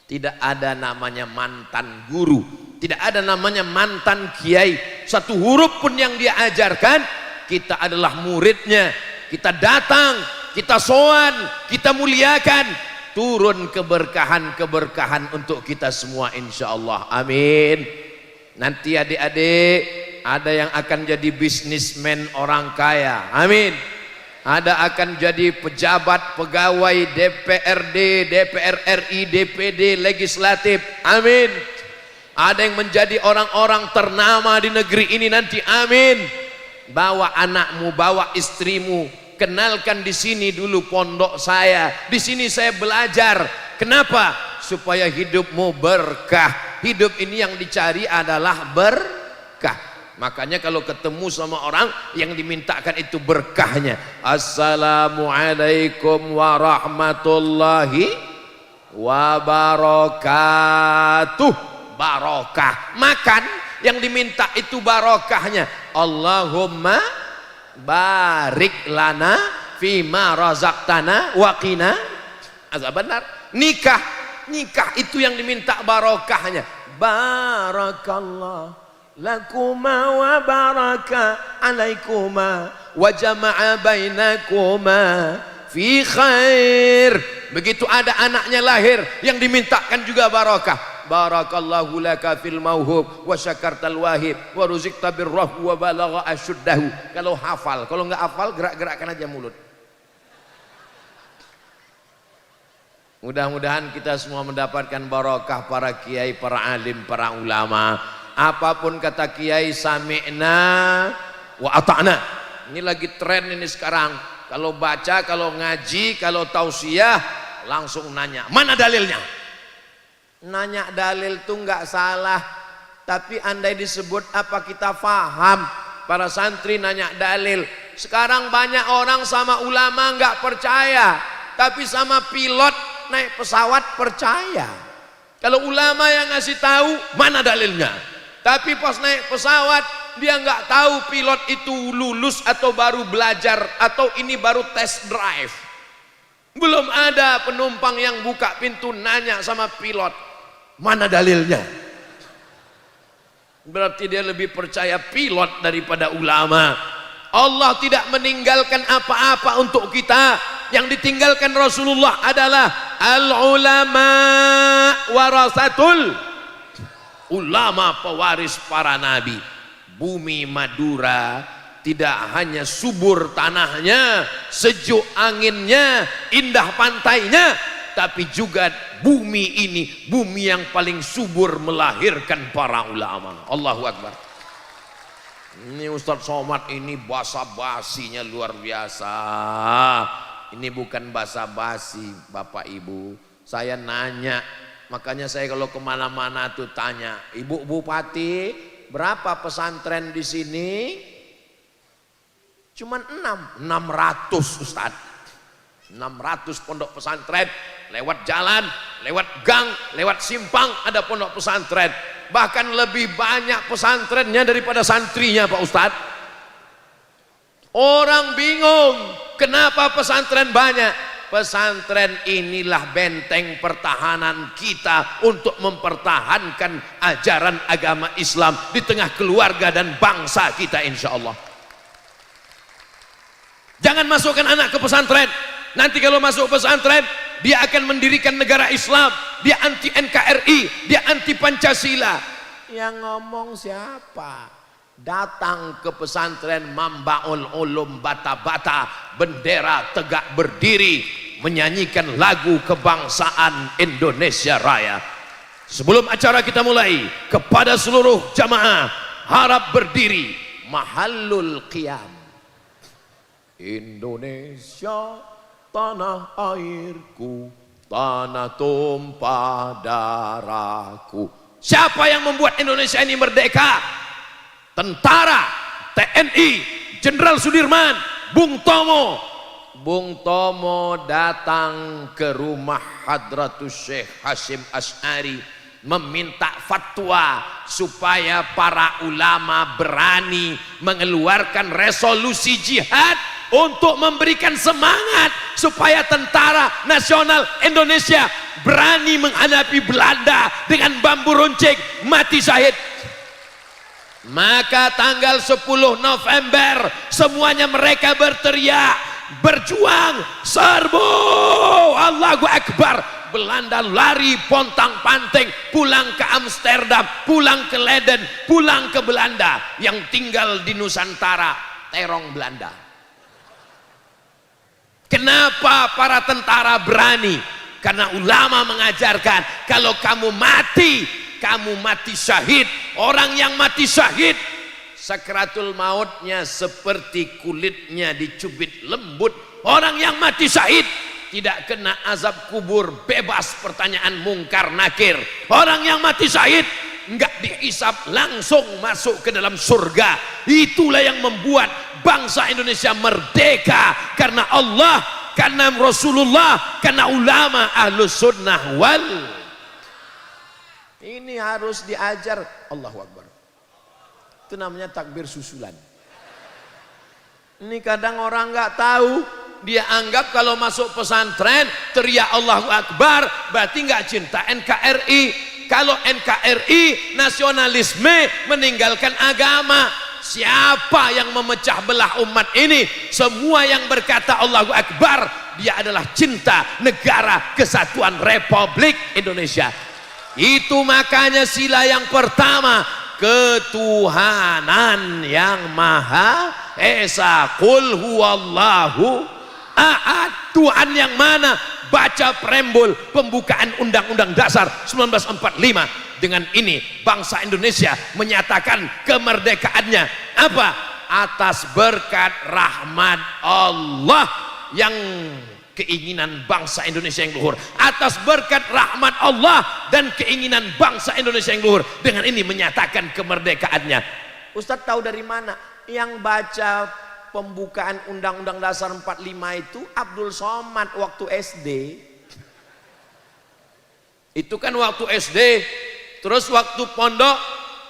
Tidak ada namanya mantan guru, tidak ada namanya mantan kiai. Satu huruf pun yang dia ajarkan, kita adalah muridnya. Kita datang, kita sowan, kita muliakan, turun keberkahan-keberkahan untuk kita semua insyaallah. Amin. Nanti adik-adik ada yang akan jadi bisnismen orang kaya. Amin. Ada akan jadi pejabat, pegawai DPRD, DPR RI, DPD, legislatif. Amin. Ada yang menjadi orang-orang ternama di negeri ini nanti. Amin. Bawa anakmu, bawa istrimu, kenalkan di sini dulu pondok saya. Di sini saya belajar. Kenapa? Supaya hidupmu berkah. Hidup ini yang dicari adalah berkah. Makanya kalau ketemu sama orang yang dimintakan itu berkahnya. Assalamualaikum warahmatullahi wabarakatuh. Barokah. Makan yang diminta itu barokahnya. Allahumma barik lana fima razaqtana wa qina azabannar. Nikah itu yang diminta barokahnya. Barakallah lakuma wa baraka alaikuma wa jama'a bainakuma fi khair. Begitu ada anaknya lahir yang dimintakan juga barokah. Barakallahu laka fil mauhub wa syakartal wahib wa ruzikta birrahu wa balagha asyuddahu. Kalau hafal, kalau enggak hafal gerak-gerakkan aja mulut. Mudah-mudahan kita semua mendapatkan barokah para kiai, para alim, para ulama. Apapun kata kiai, sami'na wa ata'na. Ini lagi tren ini sekarang. Kalau baca, kalau ngaji, kalau tausiah langsung nanya, mana dalilnya? Nanya dalil tuh nggak salah, tapi andai disebut apa kita faham. Para santri nanya dalil. Sekarang banyak orang sama ulama nggak percaya, tapi sama pilot naik pesawat percaya. Kalau ulama yang ngasih tahu mana dalilnya, tapi pas naik pesawat dia nggak tahu pilot itu lulus atau baru belajar atau ini baru test drive. Belum ada penumpang yang buka pintu nanya sama pilot, mana dalilnya? Berarti dia lebih percaya pilot daripada ulama. Allah tidak meninggalkan apa-apa untuk kita. Yang ditinggalkan Rasulullah adalah al-ulama warasatul, ulama pewaris para nabi. Bumi Madura tidak hanya subur tanahnya, sejuk anginnya, indah pantainya, tapi juga bumi ini, bumi yang paling subur melahirkan para ulama. Allahu Akbar. Ini Ustadz Somad ini basa-basinya luar biasa. Ini bukan basa-basi Bapak Ibu. Saya nanya, makanya saya kalau kemana-mana tuh tanya, Ibu Bupati, berapa pesantren di sini? Cuman 600 Ustaz. 600 pondok pesantren, lewat jalan, lewat gang, lewat simpang ada pondok pesantren. Bahkan lebih banyak pesantrennya daripada santrinya Pak Ustaz. Orang bingung, kenapa pesantren banyak? Pesantren inilah benteng pertahanan kita untuk mempertahankan ajaran agama Islam di tengah keluarga dan bangsa kita insya Allah. Jangan masukkan anak ke pesantren. Nanti kalau masuk pesantren, dia akan mendirikan negara Islam, dia anti NKRI, dia anti Pancasila. Yang ngomong siapa? Datang ke pesantren Mambaul Ulum Bata-Bata, bendera tegak berdiri, menyanyikan lagu kebangsaan Indonesia Raya. Sebelum acara kita mulai, kepada seluruh jamaah harap berdiri. Mahallul qiyam. Indonesia tanah airku, tanah tumpah darahku. Siapa yang membuat Indonesia ini merdeka? Tentara, TNI, Jenderal Sudirman, Bung Tomo, Bung Tomo datang ke rumah Hadratus Syekh Hasyim Asy'ari meminta fatwa supaya para ulama berani mengeluarkan resolusi jihad untuk memberikan semangat supaya tentara nasional Indonesia berani menghadapi Belanda dengan bambu runcing mati syahid. Maka tanggal 10 November semuanya mereka berteriak, berjuang, serbu, Allahu Akbar. Belanda lari pontang-panting pulang ke Amsterdam, pulang ke Leiden, pulang ke Belanda. Yang tinggal di Nusantara terong Belanda. Kenapa para tentara berani? Karena ulama mengajarkan kalau kamu mati syahid. Orang yang mati syahid sakratul mautnya seperti kulitnya dicubit lembut. Orang yang mati syahid tidak kena azab kubur, bebas pertanyaan mungkar nakir. Orang yang mati syahid enggak dihisab, langsung masuk ke dalam surga. Itulah yang membuat bangsa Indonesia merdeka, karena Allah, karena Rasulullah, karena ulama ahlus sunnah wal. Ini harus diajar. Allahu Akbar. Itu namanya takbir susulan. Ini kadang orang nggak tahu. Dia anggap kalau masuk pesantren teriak Allahu Akbar berarti nggak cinta NKRI. Kalau NKRI nasionalisme, meninggalkan agama. Siapa yang memecah belah umat ini? Semua yang berkata Allahu Akbar, dia adalah cinta negara kesatuan Republik Indonesia. Itu makanya sila yang pertama, ketuhanan yang maha esa. Qul huwallahu ahad. Tuhan yang mana? Baca preambul pembukaan Undang-Undang Dasar 1945. Dengan ini bangsa Indonesia menyatakan kemerdekaannya. Apa? Atas berkat rahmat Allah. Yang keinginan bangsa Indonesia yang luhur, atas berkat rahmat Allah dan keinginan bangsa Indonesia yang luhur, dengan ini menyatakan kemerdekaannya. Ustadz tahu dari mana? Yang baca pembukaan Undang-Undang Dasar 45 itu Abdul Somad waktu SD. Itu kan waktu SD. Terus waktu pondok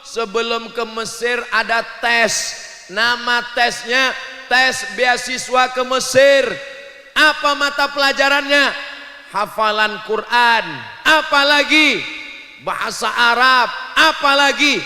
sebelum ke Mesir ada tes. Nama tesnya tes beasiswa ke Mesir. Apa mata pelajarannya? Hafalan Quran. Apalagi bahasa Arab. Apalagi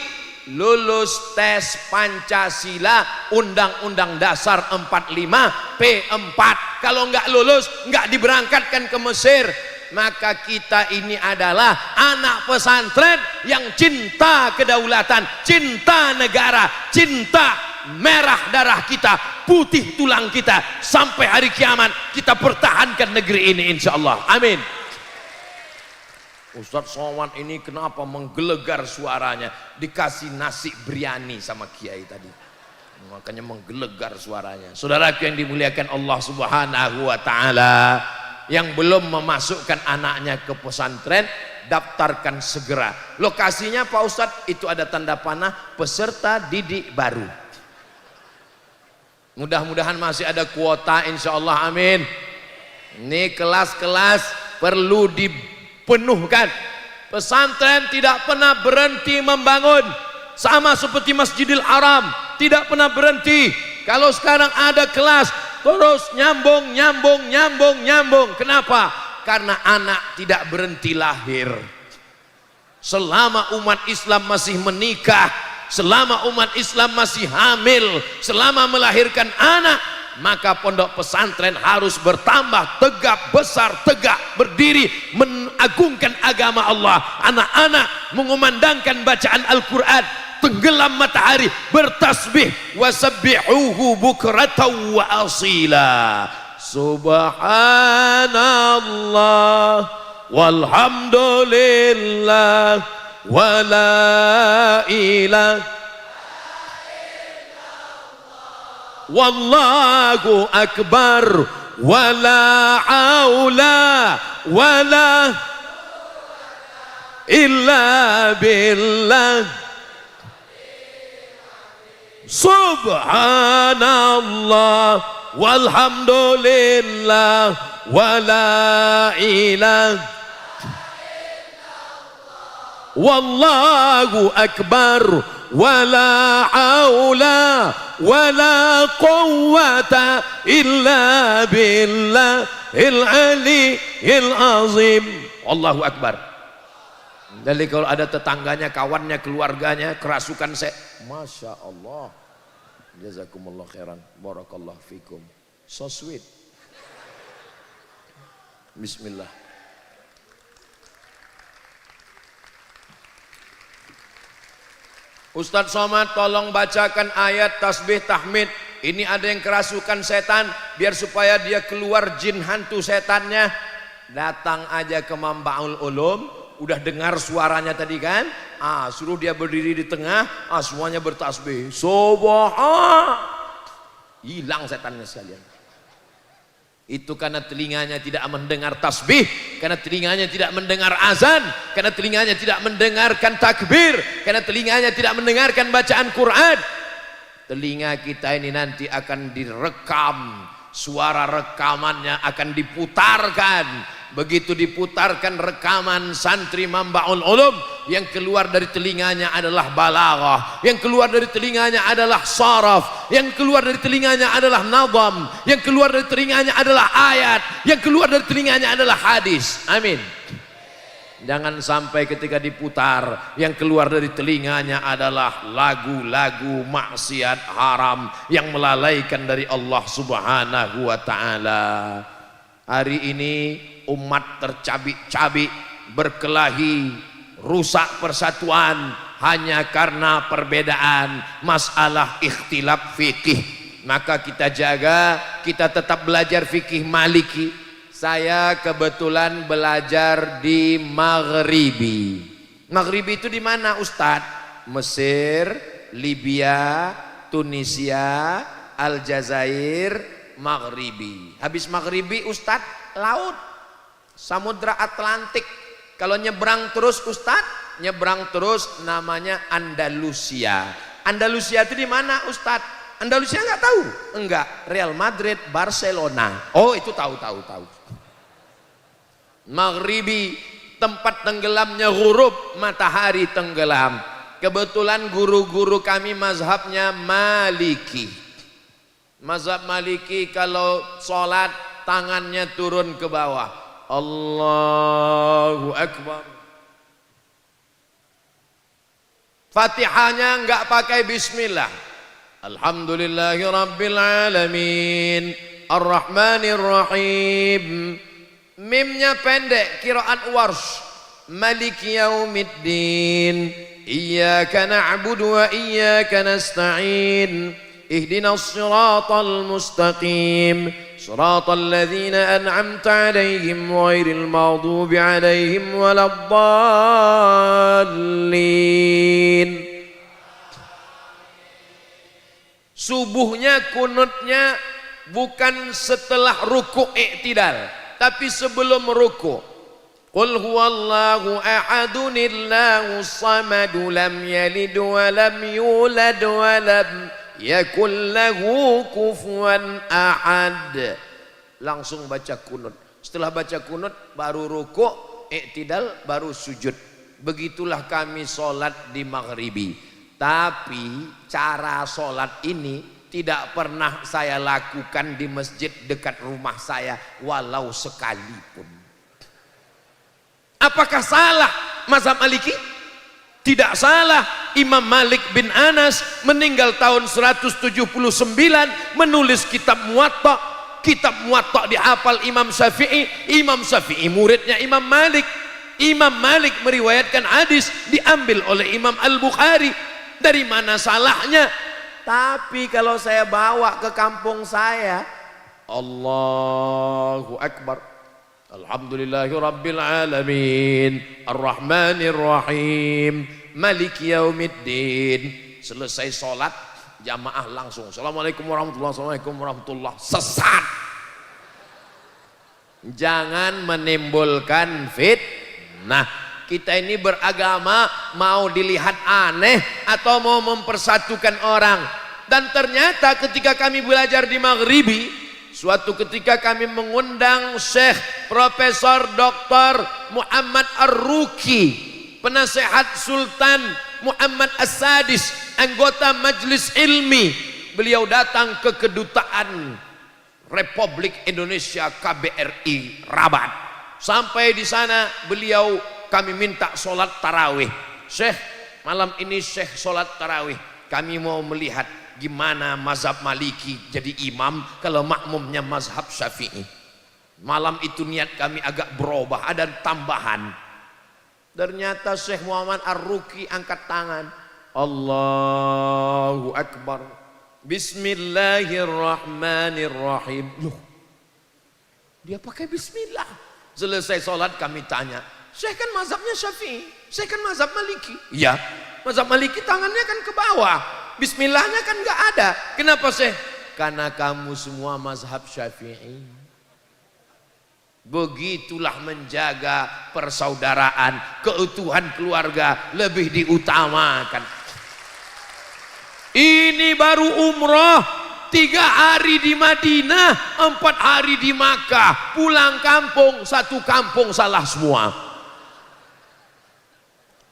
lulus tes Pancasila Undang-Undang Dasar 45 P4. Kalau nggak lulus nggak diberangkatkan ke Mesir. Maka kita ini adalah anak pesantren yang cinta kedaulatan, cinta negara, cinta merah darah kita, putih tulang kita. Sampai hari kiamat kita pertahankan negeri ini insyaallah. Amin. Ustadz Somad ini kenapa menggelegar suaranya? Dikasih nasi biryani sama kiai tadi, makanya menggelegar suaranya. Saudaraku yang dimuliakan Allah Subhanahu wa taala, yang belum memasukkan anaknya ke pesantren, daftarkan segera. Lokasinya Pak Ustadz, itu ada tanda panah peserta didik baru. Mudah-mudahan masih ada kuota insyaallah. Amin. Ini kelas-kelas perlu dipenuhkan. Pesantren tidak pernah berhenti membangun, sama seperti Masjidil Haram tidak pernah berhenti. Kalau sekarang ada kelas terus nyambung. Kenapa? Karena anak tidak berhenti lahir. Selama umat Islam masih menikah, selama umat Islam masih hamil, selama melahirkan anak, maka pondok pesantren harus bertambah tegak, besar, tegak, berdiri, mengagungkan agama Allah. Anak-anak mengumandangkan bacaan Al-Quran, tenggelam matahari bertasbih, wasabbihuhu bukratan wa asila. Subhanallah walhamdulillah wala ilaha wallahu akbar wala haula wala illa billah. Subhanallah walhamdulillah wala ilaha wallahu akbar wala haula wala quwwata illa billahil aliyyil azim. Allahu akbar. Jadi kalau ada tetangganya, kawannya, keluarganya kerasukan Masya Allah, jazakumullah khairan, barakallah fikum, so sweet. Bismillah. Ustadz Somad tolong bacakan ayat tasbih tahmid. Ini ada yang kerasukan setan, biar supaya dia keluar jin hantu setannya. Datang aja ke Mambaul Ulum, udah dengar suaranya tadi kan? Suruh dia berdiri di tengah, semuanya bertasbih. Subhan. Hilang setannya sekalian. Itu karena telinganya tidak mendengar tasbih, karena telinganya tidak mendengar azan, karena telinganya tidak mendengarkan takbir, karena telinganya tidak mendengarkan bacaan Quran. Telinga kita ini nanti akan direkam, suara rekamannya akan diputarkan. Begitu diputarkan rekaman santri Mambaul Ulum, yang keluar dari telinganya adalah balaghah, yang keluar dari telinganya adalah saraf, yang keluar dari telinganya adalah nadham, yang keluar dari telinganya adalah ayat, yang keluar dari telinganya adalah hadis. Amin. Jangan sampai ketika diputar yang keluar dari telinganya adalah lagu-lagu maksiat haram yang melalaikan dari Allah Subhanahu wa taala. Hari ini umat tercabik-cabik, berkelahi, rusak persatuan hanya karena perbedaan masalah ikhtilaf fikih. Maka kita jaga, kita tetap belajar fikih Maliki. Saya kebetulan belajar di Maghribi. Maghribi itu di mana Ustadz? Mesir, Libya, Tunisia, Aljazair, Maghribi. Habis Maghribi Ustadz, laut, Samudra Atlantik. Kalau nyebrang terus Ustadz, nyebrang terus namanya Andalusia. Andalusia itu di mana Ustadz? Andalusia nggak tahu? Enggak, Real Madrid, Barcelona. Oh itu tahu. Maghribi, tempat tenggelamnya ghurub, matahari tenggelam. Kebetulan guru-guru kami mazhabnya Maliki. Mazhab Maliki kalau sholat tangannya turun ke bawah. Allahu Akbar. Fatihahnya enggak pakai bismillah. Alhamdulillahi Rabbil Alamin Ar-Rahmanir Rahim. Mimnya pendek, qiraat Warsh. Maliki Yaumiddin Iyyaka na'budu wa iyyaka nasta'in Ihdinas siratal mustaqim Siratal ladzina an'amta 'alaihim ghairil maghdubi 'alaihim waladdallin. Subuhnya kunutnya bukan setelah ruku' i'tidal, tapi sebelum ruku'. Qul huwallahu ahadunillahu samadu lam yalid wa lam yulad wa lam yakul lahu kufuwan ahad. Langsung baca kunut. Setelah baca kunut baru ruku', i'tidal, baru sujud. Begitulah kami sholat di Maghribi. Tapi cara sholat ini tidak pernah saya lakukan di masjid dekat rumah saya walau sekalipun. Apakah salah mazhab Maliki? Tidak salah. Imam Malik bin Anas meninggal tahun 179 menulis kitab Muwatta. Kitab Muwatta dihafal Imam Syafi'i. Imam Syafi'i muridnya Imam Malik. Imam Malik meriwayatkan hadis diambil oleh Imam Al-Bukhari. Dari mana salahnya? Tapi kalau saya bawa ke kampung saya, Allahu Akbar, Alhamdulillahi Rabbil Alamin Ar-Rahmanir Rahim Maliki Yaumiddin. Selesai sholat jamaah langsung Assalamualaikum warahmatullahi wabarakatuh. Assalamualaikum warahmatullahi wabarakatuh. Sesat. Jangan menimbulkan fitnah. Kita ini beragama mau dilihat aneh atau mau mempersatukan orang? Dan ternyata ketika kami belajar di Maghribi, suatu ketika kami mengundang Syekh Profesor Dr. Muhammad Ar-Ruki, penasehat Sultan Muhammad As-Sadis, anggota Majelis Ilmi. Beliau datang ke kedutaan Republik Indonesia KBRI Rabat. Sampai di sana beliau kami minta sholat tarawih. Syekh, malam ini Syekh sholat tarawih. Kami mau melihat gimana mazhab Maliki jadi imam kalau makmumnya mazhab Syafi'i. Malam itu niat kami agak berubah, ada tambahan. Ternyata Syekh Muhammad Ar-Ruki angkat tangan. Allahu Akbar. Bismillahirrahmanirrahim. Loh, dia pakai bismillah. Selesai sholat kami tanya, Syekh kan mazhabnya Syafi'i, Syekh kan mazhab Maliki. Iya, mazhab Maliki tangannya kan ke bawah, bismillahnya kan nggak ada. Kenapa Syekh? Karena kamu semua mazhab Syafi'i. Begitulah menjaga persaudaraan, keutuhan keluarga lebih diutamakan. Ini baru umroh, 3 hari di Madinah, 4 hari di Makkah. Pulang kampung, 1 kampung salah semua.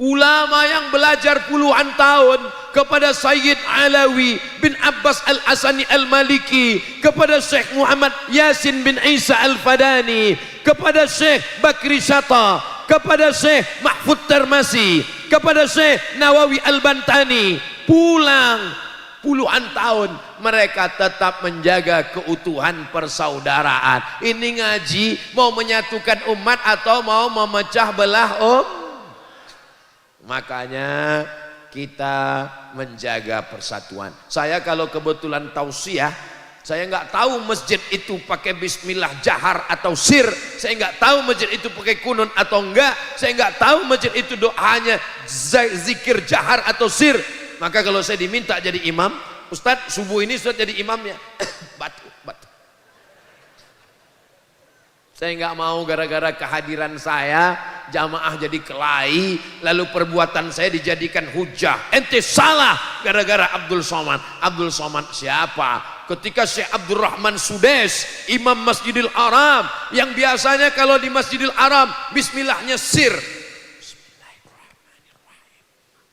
Ulama yang belajar puluhan tahun kepada Sayyid Alawi bin Abbas Al-Asani Al-Maliki, kepada Syekh Muhammad Yasin bin Isa Al-Fadani, kepada Syekh Bakri Syata, kepada Syekh Mahfud Termasi, kepada Syekh Nawawi Al-Bantani. Pulang puluhan tahun mereka tetap menjaga keutuhan persaudaraan. Ini ngaji mau menyatukan umat atau mau memecah belah Makanya kita menjaga persatuan. Saya kalau kebetulan tausiah, saya nggak tahu masjid itu pakai bismillah jahar atau sir. Saya nggak tahu masjid itu pakai kunun atau enggak. Saya nggak tahu masjid itu doanya zikir jahar atau sir. Maka kalau saya diminta jadi imam, Ustadz subuh ini Ustadz jadi imamnya, batu. Saya nggak mau gara-gara kehadiran saya jamaah jadi kelahi, lalu perbuatan saya dijadikan hujah. Ente salah gara-gara Abdul Somad. Abdul Somad siapa? Ketika Syekh Abdurrahman Sudes, imam Masjidil Haram, yang biasanya kalau di Masjidil Haram bismillahnya sir.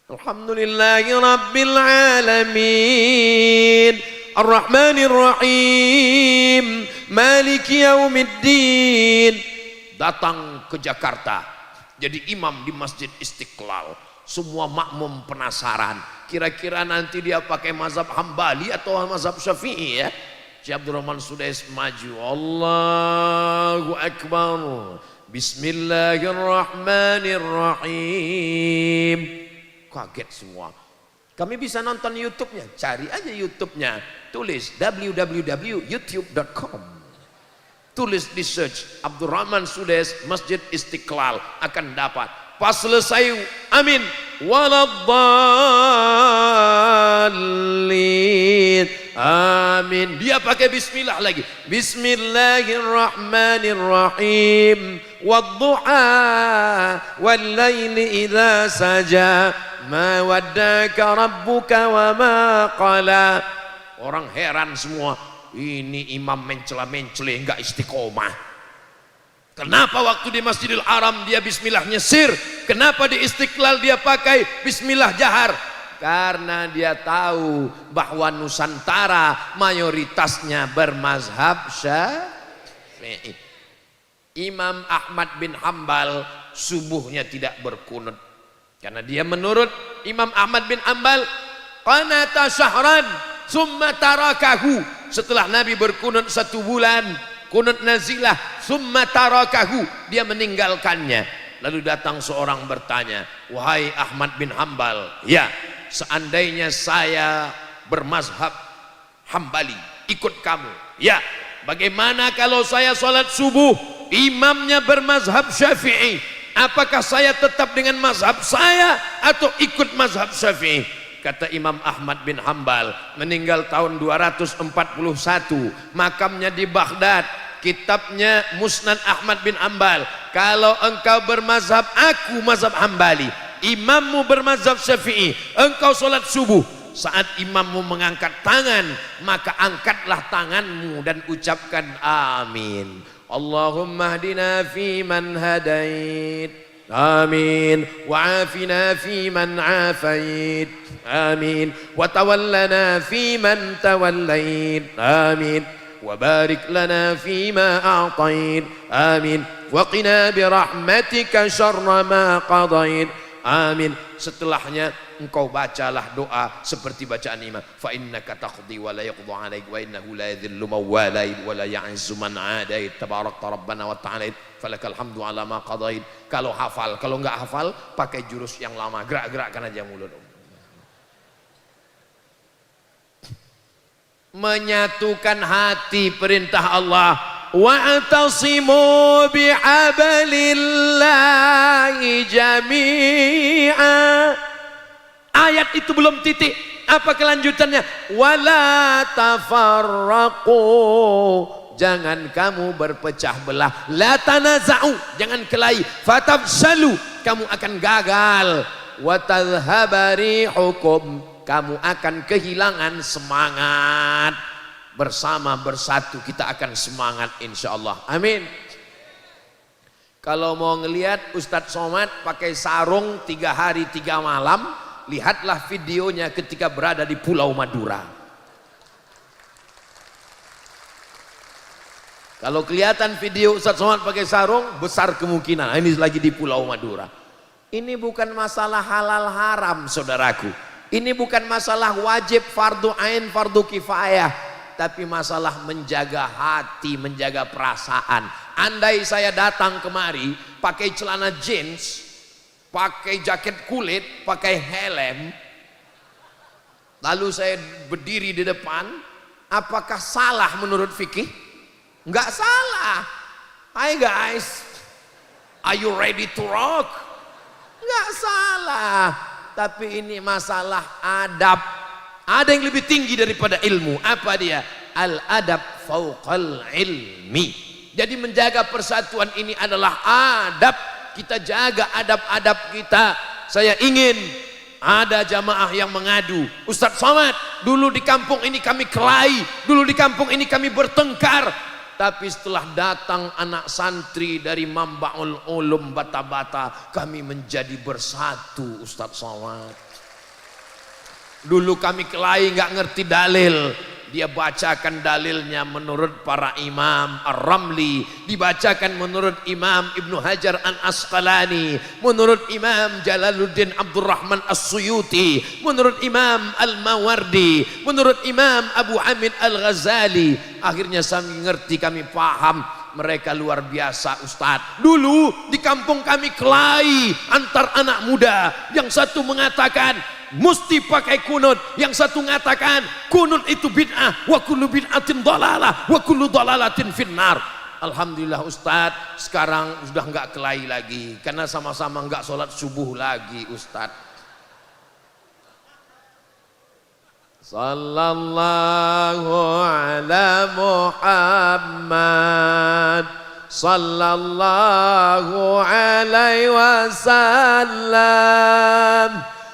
Alhamdulillahi Rabbil Alamin, Ar-Rahmanir Rahim, Maliki Yaumiddin. Datang ke Jakarta jadi imam di Masjid Istiqlal. Semua makmum penasaran, kira-kira nanti dia pakai mazhab Hambali atau mazhab Syafi'i ya. Syekh Abdurrahman Sudes maju, Allahu Akbar, Bismillahirrahmanirrahim. Kaget semua. Kami bisa nonton YouTube-nya, cari aja YouTube-nya, tulis www.youtube.com, tulis di search Abdurrahman Sudes Masjid Istiqlal, akan dapat. Pas selesai amin waladdallin amin, dia pakai bismillah lagi, Bismillahirrahmanirrahim, wadduha wallaili idza saja ma waddaka rabbuka wa ma qala. Orang heran semua, ini imam mencela-mencela enggak istiqomah. Kenapa waktu di Masjidil Haram dia bismillahnya sir, kenapa di Istiqlal dia pakai bismillah jahar? Karena dia tahu bahwa Nusantara mayoritasnya bermazhab Syafi'i. Imam Ahmad bin Hambal subuhnya tidak berkunut, karena dia menurut Imam Ahmad bin Hambal qanata syahran summa tarakahu, setelah Nabi berkunut 1 bulan kunut nazilah, summa tarakahu, dia meninggalkannya. Lalu datang seorang bertanya, wahai Ahmad bin Hambal, ya seandainya saya bermazhab Hambali ikut kamu, ya bagaimana kalau saya sholat subuh imamnya bermazhab Syafi'i, apakah saya tetap dengan mazhab saya atau ikut mazhab Syafi'i? Kata Imam Ahmad bin Hambal, meninggal tahun 241, makamnya di Baghdad, kitabnya Musnad Ahmad bin Hambal. Kalau engkau bermazhab, aku mazhab Hambali, imammu bermazhab Syafi'i, engkau sholat subuh, saat imammu mengangkat tangan, maka angkatlah tanganmu dan ucapkan amin. Allahumma hdina fi man hadait, amin, wa afina fi man afait, amin, wa tawallana fi man tawallait, amin, wa barik lana fi ma a'tait, amin, wa qina bi rahmatika syarra ma qadait, amin. Setelahnya engkau bacalah doa seperti bacaan imam. Fa innaka taqdi wa la yuqda 'alaik wa innahu la yadhillu man walait wa la ya'izzu man 'adait tabarakta rabbana wa ta'ala falakal hamdu 'ala ma qadait. Kalau hafal, kalau enggak hafal pakai jurus yang lama, gerak-gerakkan aja mulut. Menyatukan hati perintah Allah. Wa'tasimu bihablillahi jami'a. Ayat itu belum titik. Apa kelanjutannya? Wala tafarraqu. Jangan kamu berpecah belah. La tanaza'u. Jangan kelahi. Fatafshalu. Kamu akan gagal. Wa tadhhaba rihukum. Kamu akan kehilangan semangat. Bersama bersatu kita akan semangat insyaallah. Amin. Kalau mau ngelihat Ustadz Somad pakai sarung 3 hari 3 malam, lihatlah videonya ketika berada di Pulau Madura. Kalau kelihatan video Ustadz Somad pakai sarung, besar kemungkinan ini lagi di Pulau Madura. Ini bukan masalah halal haram saudaraku. Ini bukan masalah wajib fardu ain fardu kifayah. Tapi masalah menjaga hati, menjaga perasaan. Andai saya datang kemari pakai celana jeans, pakai jaket kulit, pakai helm, lalu saya berdiri di depan, apakah salah menurut fikih? Enggak salah. Hai guys, are you ready to rock? Enggak salah. Tapi ini masalah adab. Ada yang lebih tinggi daripada ilmu. Apa dia? Al-adab fauqal ilmi. Jadi menjaga persatuan ini adalah adab. Kita jaga adab-adab kita. Saya ingin ada jamaah yang mengadu, Ustadz Somad, dulu di kampung ini kami kelahi, dulu di kampung ini kami bertengkar. Tapi setelah datang anak santri dari Mambaul Ulum Bata-Bata, kami menjadi bersatu Ustadz Somad. Dulu kami kelahi nggak ngerti dalil, dia bacakan dalilnya menurut para imam Ar-Ramli, dibacakan menurut Imam Ibnu Hajar Al-Asqalani, menurut Imam Jalaluddin Abdurrahman As-Suyuti, menurut Imam Al-Mawardi, menurut Imam Abu Hamid Al-Ghazali. Akhirnya kami ngerti, kami paham. Mereka luar biasa Ustadz. Dulu di kampung kami kelahi antar anak muda. Yang satu mengatakan mesti pakai kunut, yang satu mengatakan kunut itu bid'ah, wa kullu bid'atin dhalalah, wa kullu dhalalatin finnar. Alhamdulillah Ustadz, sekarang sudah enggak kelahi lagi karena sama-sama enggak sholat subuh lagi Ustadz. Sallallahu ala Muhammad, sallallahu alaihi wasallam,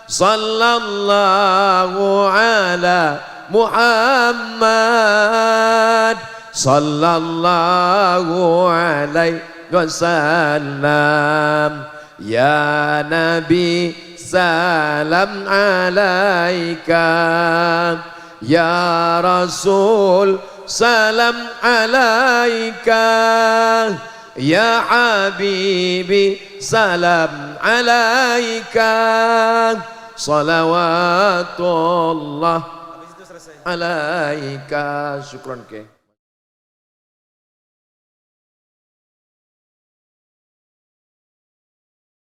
sallallahu ala Muhammad, sallallahu alaihi wasallam. Ya Nabi salam alaika, ya Rasul salam alaika, ya Habibi salam alaika, salawatullah alaika. Syukran ke